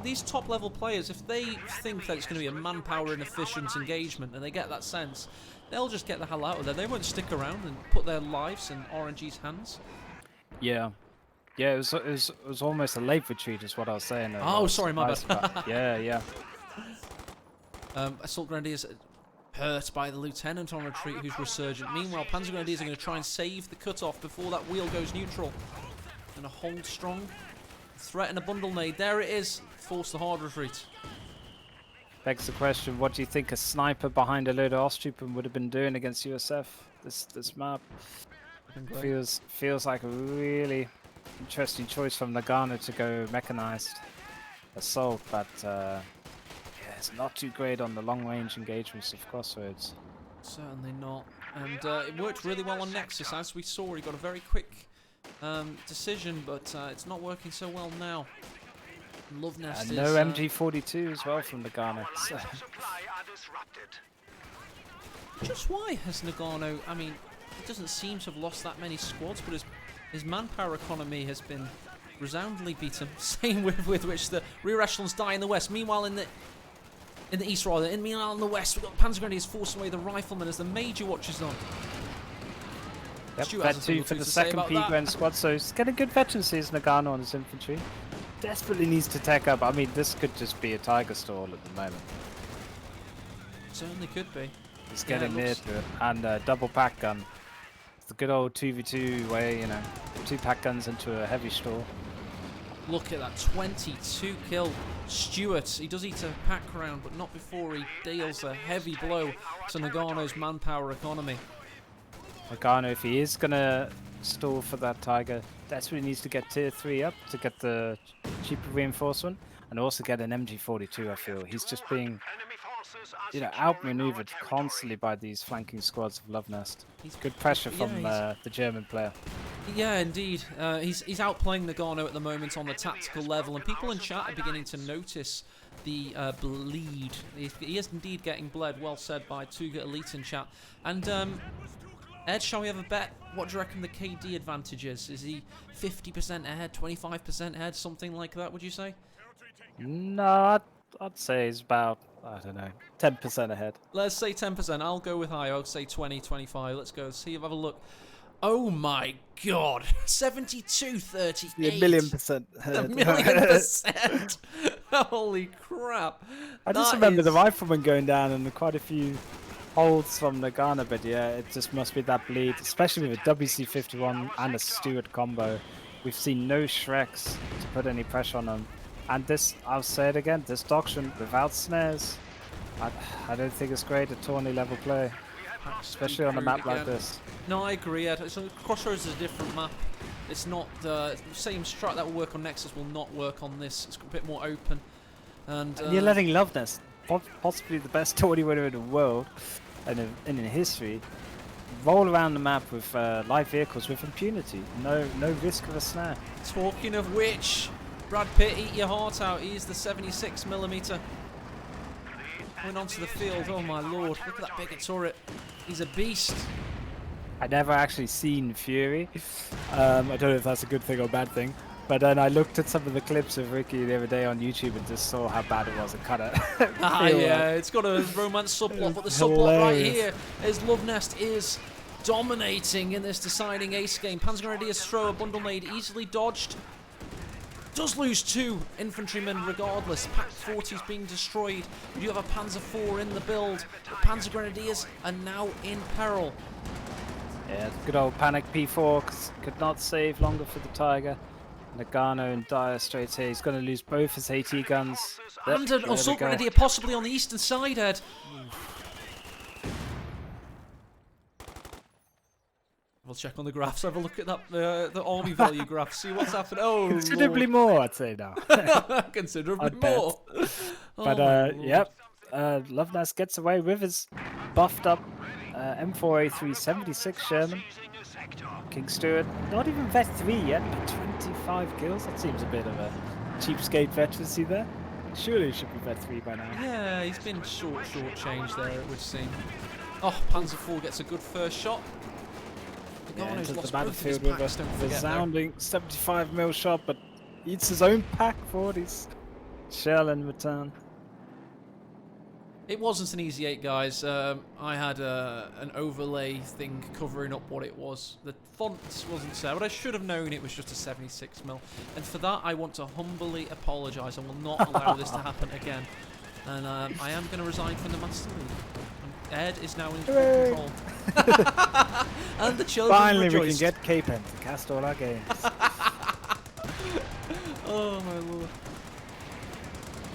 These top-level players, if they think that it's going to be a manpower-inefficient engagement and they get that sense, they'll just get the hell out of there. They won't stick around and put their lives in RNG's hands. Yeah. Yeah, it was almost a late retreat is what I was saying. Oh, sorry, my bad. Yeah. Assault Grenadiers hurt by the Lieutenant on retreat, who's resurgent. Meanwhile, Panzer Grenadiers are going to try and save the cutoff before that wheel goes neutral. Going to hold strong. Threaten a bundle nade. There it is. Force the hard retreat. Begs the question, what do you think a sniper behind a load of Osttrooper would have been doing against USF? This map feels like a really interesting choice from Nagano to go mechanized assault, but yeah, it's not too great on the long-range engagements of Crossroads. Certainly not. And it worked really well on Nexus, as we saw. He got a very quick decision, but it's not working so well now. Loveness and no MG42 as well from Nagano. So. Just why has Nagano, I mean, he doesn't seem to have lost that many squads, but his manpower economy has been resoundingly beaten. Same with which the rear echelons die in the west. Meanwhile, in the east rather, meanwhile in the west, we've got Panzer Grenadiers forcing away the riflemen as the major watches on. Yep, Vet 2 for the second P-Gren squad, so he's getting good veterancy as Nagano on his infantry. Desperately needs to tech up. I mean, this could just be a Tiger stall at the moment. Certainly could be. He's getting near to it. And double pack gun. It's the good old 2v2 way, you know. 2 pack guns into a heavy stall. Look at that, 22 kill. Stewart, he does eat a pack round, but not before he deals a heavy blow to Nagano's manpower economy. Nagano, if he is going to stall for that Tiger, that's what he needs to get tier 3 up to get the cheaper reinforcement and also get an MG42, I feel. He's just being, you know, outmaneuvered constantly by these flanking squads of Loveness. Good pressure from the German player. Yeah, indeed. He's outplaying Nagano at the moment on the tactical level, and people in chat are beginning to notice the bleed. He is indeed getting bled, well said by Tuga Elite in chat. And Ed, shall we have a bet? What do you reckon the KD advantage is? Is he 50% ahead, 25% ahead, something like that, would you say? No, I'd say he's about, I don't know, 10% ahead. Let's say 10%. I'll go with high. I'll say 20, 25. Let's go see, have a look. Oh my god. 72-38. Yeah, a million percent ahead. A million%. Holy crap. I just remember the rifleman going down and quite a few holds from Nagano, but yeah, it just must be that bleed, especially with a WC-51 and a Stewart combo. We've seen no Shreks to put any pressure on them. And this, I'll say it again, this doctrine without snares I don't think it's great at tourney level play, especially on a map like this. No, I agree, Ed. So Crossroads is a different map. It's not the same strat that will work on Nexus will not work on this. It's a bit more open. And you're letting Loveness, possibly the best tourney winner in the world and in history, roll around the map with live vehicles with impunity. No risk of a snare. Talking of which, Brad Pitt, eat your heart out. He's the 76mm. Going onto the field. Oh my lord! Look at that bigger turret. He's a beast. I never actually seen Fury. I don't know if that's a good thing or bad thing. But then I looked at some of the clips of Ricky the other day on YouTube and just saw how bad it was and kind of yeah, it's got a romance subplot, but the subplot right here is Loveness is dominating in this deciding ace game. Panzergrenadiers throw a bundle nade, easily dodged. Does lose 2 infantrymen regardless. Pack 40 is being destroyed. We do have a Panzer IV in the build. The Panzergrenadiers are now in peril. Yeah, good old panic P4 could not save longer for the Tiger. Nagano in dire straits here. He's going to lose both his AT guns. And an assault grenadier possibly on the eastern side, Ed. We'll check on the graphs. Have a look at that the army value graph. See what's happened. Oh, considerably more, I'd say now. Considerably more. But yep, Loveness gets away with his buffed up M4A3 76 Sherman. King Stewart, not even vet 3 yet, but 25 kills. That seems a bit of a cheapskate veterancy there. Surely he should be vet 3 by now. Yeah, he's been short change there, it would seem. Oh, Panzer IV gets a good first shot. Enters the battlefield with a resounding 75mm shot, but eats his own pack 40s. Shell in return. It wasn't an easy 8, guys. I had an overlay thing covering up what it was. The font wasn't set, but I should have known it was just a 76mm. And for that, I want to humbly apologise. I will not allow this to happen again. And I am going to resign from the Master League. Ed is now in full control. And the children finally rejoiced. We can get K-Pen to cast all our games. Oh my lord.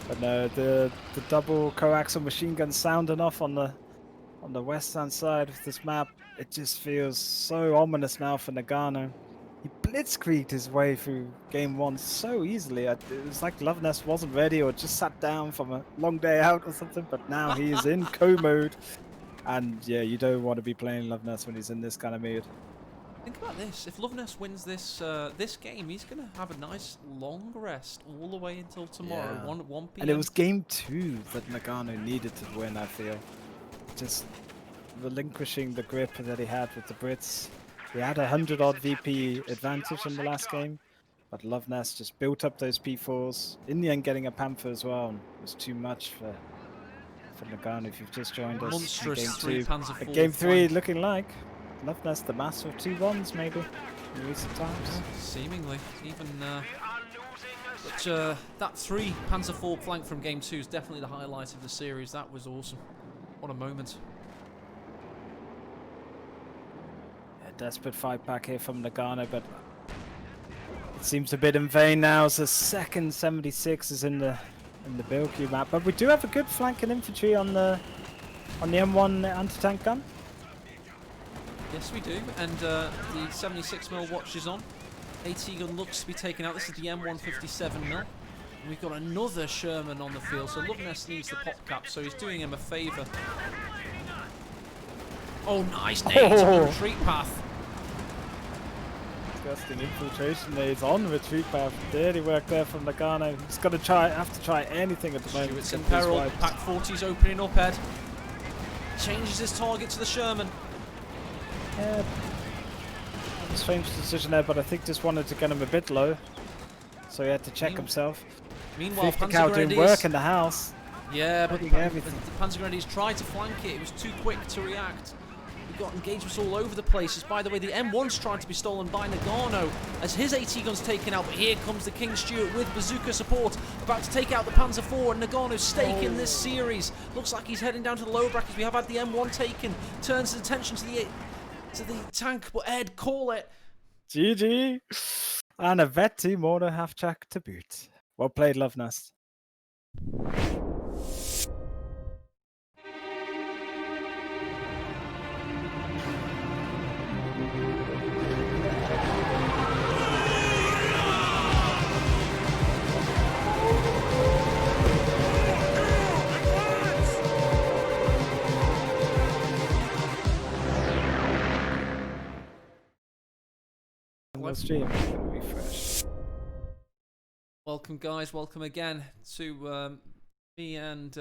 But no, the double coaxial machine gun sounding off on the western side of this map, it just feels so ominous now for Nagano. He blitzkrieged his way through game 1 so easily. It was like Loveness wasn't ready or just sat down from a long day out or something, but now he is in co-mode. And yeah, you don't want to be playing Loveness when he's in this kind of mood. Think about this. If Loveness wins this this game, he's going to have a nice long rest all the way until tomorrow, Yeah. 1 p.m. And it was game 2 that Nagano needed to win, I feel. Just relinquishing the grip that he had with the Brits. He had 100-odd VP advantage in the last game, but Loveness just built up those P4s. In the end, getting a Panther as well was too much for Nagano. If you've just joined us, Monstrous in game 2. Panzer IV Game 3 flank. looking like Loveness the master of 2-1s maybe in recent times. Seemingly, even but that 3 Panzer IV flank from game 2 is definitely the highlight of the series. That was awesome. What a moment. Yeah, desperate fight back here from Nagano, but it seems a bit in vain now as the second 76 is in the build queue map. But we do have a good flanking infantry on the M1 anti-tank gun. Yes, we do. And the 76mm watch is on. AT gun looks to be taken out. This is the M157mm. We've got another Sherman on the field, so Loveness needs the pop cap, so he's doing him a favour. Oh, nice nades on the retreat path. Disgusting infiltration nades on the retreat path. Dirty work there from Nagano. He's got to have to try anything at the moment. Stewart's in peril. Pack 40's opening up, Ed. Changes his target to the Sherman. Yeah. Strange decision there, but I think just wanted to get him a bit low. So he had to check himself. Meanwhile, Panzer doing work in the house. Yeah, but the Panzergrenadiers tried to flank it. It was too quick to react. We've got engagements all over the place. By the way, the M1's trying to be stolen by Nagano as his AT gun's taken out. But here comes the King Stewart with bazooka support, about to take out the Panzer IV. And Nagano's stake in this series. Looks like he's heading down to the lower brackets. We have had the M1 taken. Turns his attention to the tank, but Ed, call it. GG. And a vet team order half track to boot. Well played, Loveness. single stream. I'm gonna refresh. Welcome, guys. Welcome again to me and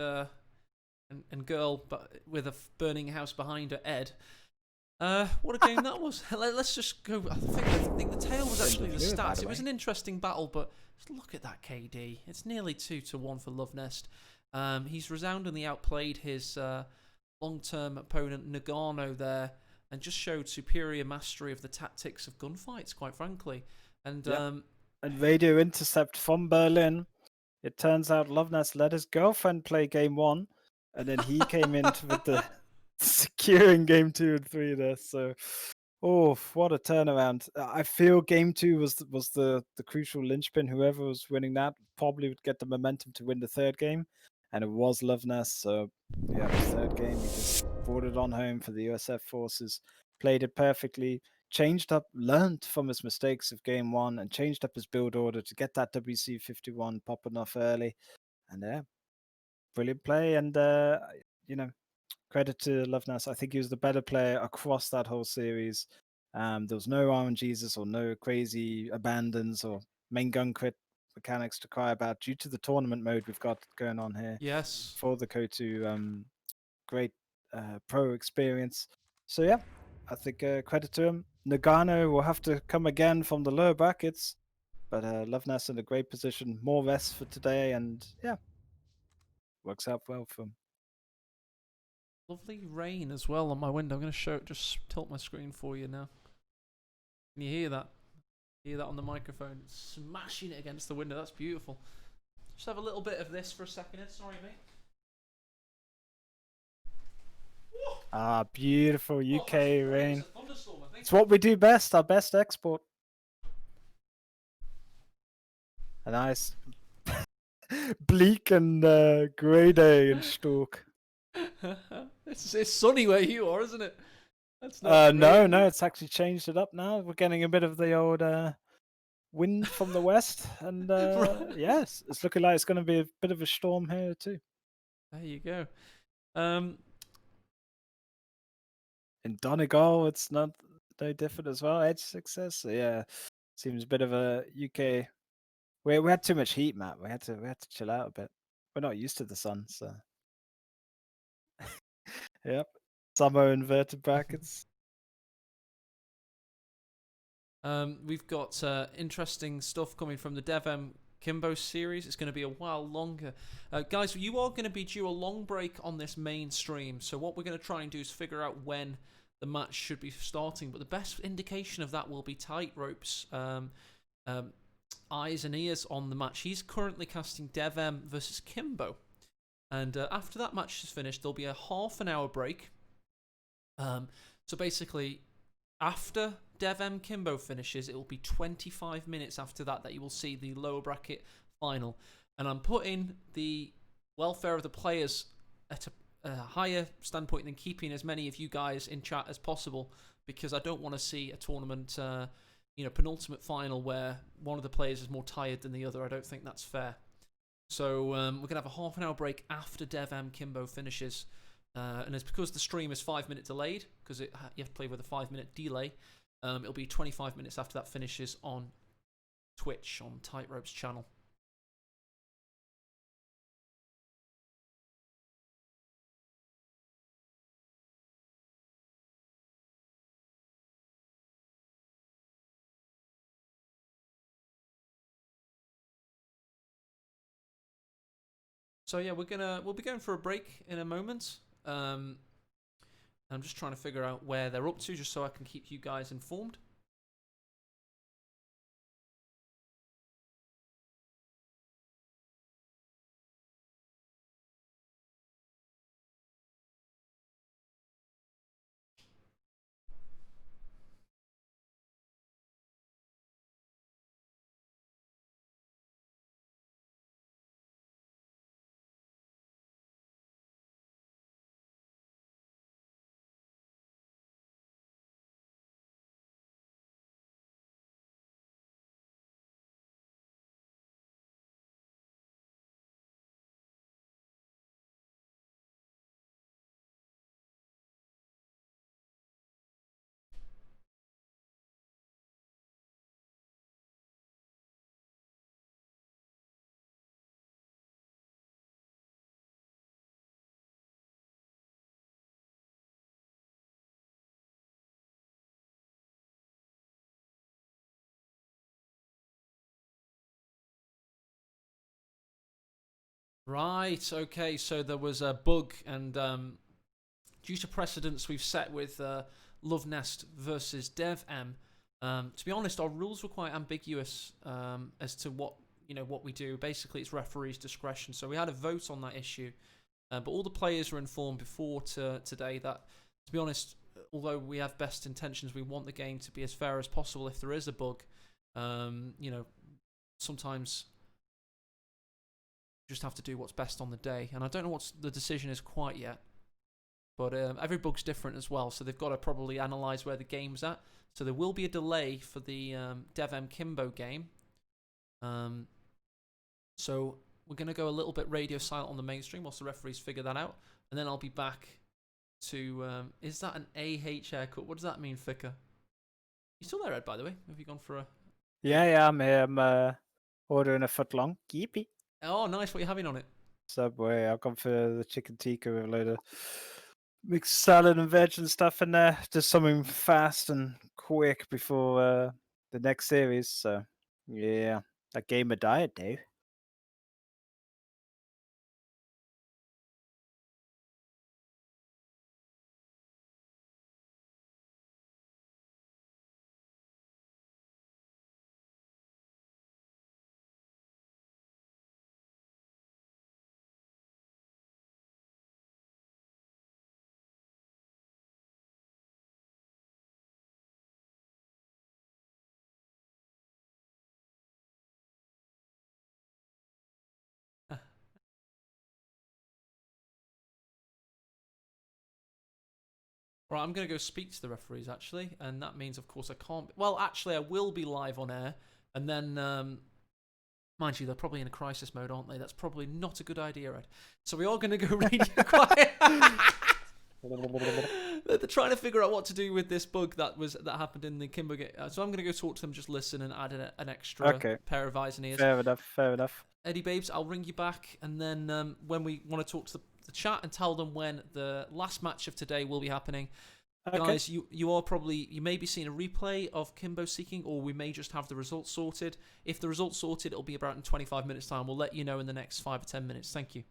girl, but with a burning house behind her, Ed. What a game that was. Let's just go. I think the tail was actually the stats. It was an interesting battle, but just look at that KD. It's nearly 2-1 for Loveness. He's resoundingly outplayed his long-term opponent Nagano there, and just showed superior mastery of the tactics of gunfights, quite frankly. And and radio intercept from Berlin. It turns out Loveness let his girlfriend play game 1, and then he came in with the securing game 2 and 3 there. So, what a turnaround! I feel game 2 was the crucial linchpin. Whoever was winning that probably would get the momentum to win the third game, and it was Loveness. So, yeah, the third game he just brought it on home for the USF forces, played it perfectly. Changed up, learned from his mistakes of game 1, and changed up his build order to get that WC51 popping off early. And brilliant play. And credit to Loveness. I think he was the better player across that whole series. There was no RNGs or no crazy abandons or main gun crit mechanics to cry about due to the tournament mode we've got going on here. yes, For the CoH great pro experience. So yeah, I think credit to him. Nagano will have to come again from the lower brackets, but Loveness in a great position. More rest for today, and yeah, works out well for him. lovely rain as well on my window. I'm going to just tilt my screen for you now. Can you hear that? Hear that on the microphone? It's smashing it against the window. That's beautiful. Just have a little bit of this for a second. Sorry, mate. Beautiful UK rain. It's a thunderstorm, I think. It's what we do best. Our best export. A nice bleak and grey day in Stork. It's sunny where you are, isn't it? That's no, it's actually changed it up now. We're getting a bit of the old wind from the west, and yes, it's looking like it's going to be a bit of a storm here too. There you go. In Donegal, it's not no different as well. Edge success, so yeah, seems a bit of a UK. We had too much heat, Matt. We had to chill out a bit. We're not used to the sun, so yep. Summer inverted brackets. We've got interesting stuff coming from the DevM Kimbo series. It's going to be a while longer. Guys, you are going to be due a long break on this main stream. So what we're going to try and do is figure out when the match should be starting. But the best indication of that will be Tightropes' eyes and ears on the match. He's currently casting DevM versus Kimbo. And after that match is finished, there'll be a half an hour break. So basically, after DevM Kimbo finishes, it will be 25 minutes after that you will see the lower bracket final. And I'm putting the welfare of the players at a higher standpoint than keeping as many of you guys in chat as possible, because I don't want to see a tournament, penultimate final where one of the players is more tired than the other. I don't think that's fair. So we're going to have a half an hour break after DevM Kimbo finishes. And it's because the stream is 5 minute delayed, because you have to play with a 5 minute delay. It'll be 25 minutes after that finishes on Twitch, on Tightropes' channel. So yeah, we'll be going for a break in a moment. I'm just trying to figure out where they're up to, just so I can keep you guys informed. Right, okay, so there was a bug, and due to precedents we've set with Loveness versus DevM, to be honest, our rules were quite ambiguous as to what we do. Basically, it's referee's discretion. So we had a vote on that issue, but all the players were informed before today that, to be honest, although we have best intentions, we want the game to be as fair as possible. If there is a bug, sometimes you just have to do what's best on the day. And I don't know what the decision is quite yet. But every bug's different as well, so they've got to probably analyse where the game's at. So there will be a delay for the DevM Kimbo game. So we're going to go a little bit radio silent on the mainstream whilst the referees figure that out. And then I'll be back to... is that an AH haircut? What does that mean, Ficker? You still there, Ed, by the way? Have you gone for a... Yeah, I'm here. I'm ordering a foot long. Yippee. Oh, nice. What are you having on it? Subway. I've gone for the chicken tikka with a load of mixed salad and veg and stuff in there. Just something fast and quick before the next series. So, yeah, a game of diet, Dave. Right, I'm going to go speak to the referees, actually. And that means, of course, I can't... Well, actually, I will be live on air. And then, mind you, they're probably in a crisis mode, aren't they? That's probably not a good idea, Ed. So we are going to go radio quiet. They're trying to figure out what to do with this bug that happened in the Kimbo game. So I'm going to go talk to them, just listen, and add an extra pair of eyes and ears. Fair enough. Eddie Babes, I'll ring you back. And then when we want to talk to the chat and tell them when the last match of today will be happening. Okay. Guys, you may be seeing a replay of Kimbo Seeking, or we may just have the results sorted. If the results sorted, it'll be about in 25 minutes time. We'll let you know in the next 5 or 10 minutes. Thank you.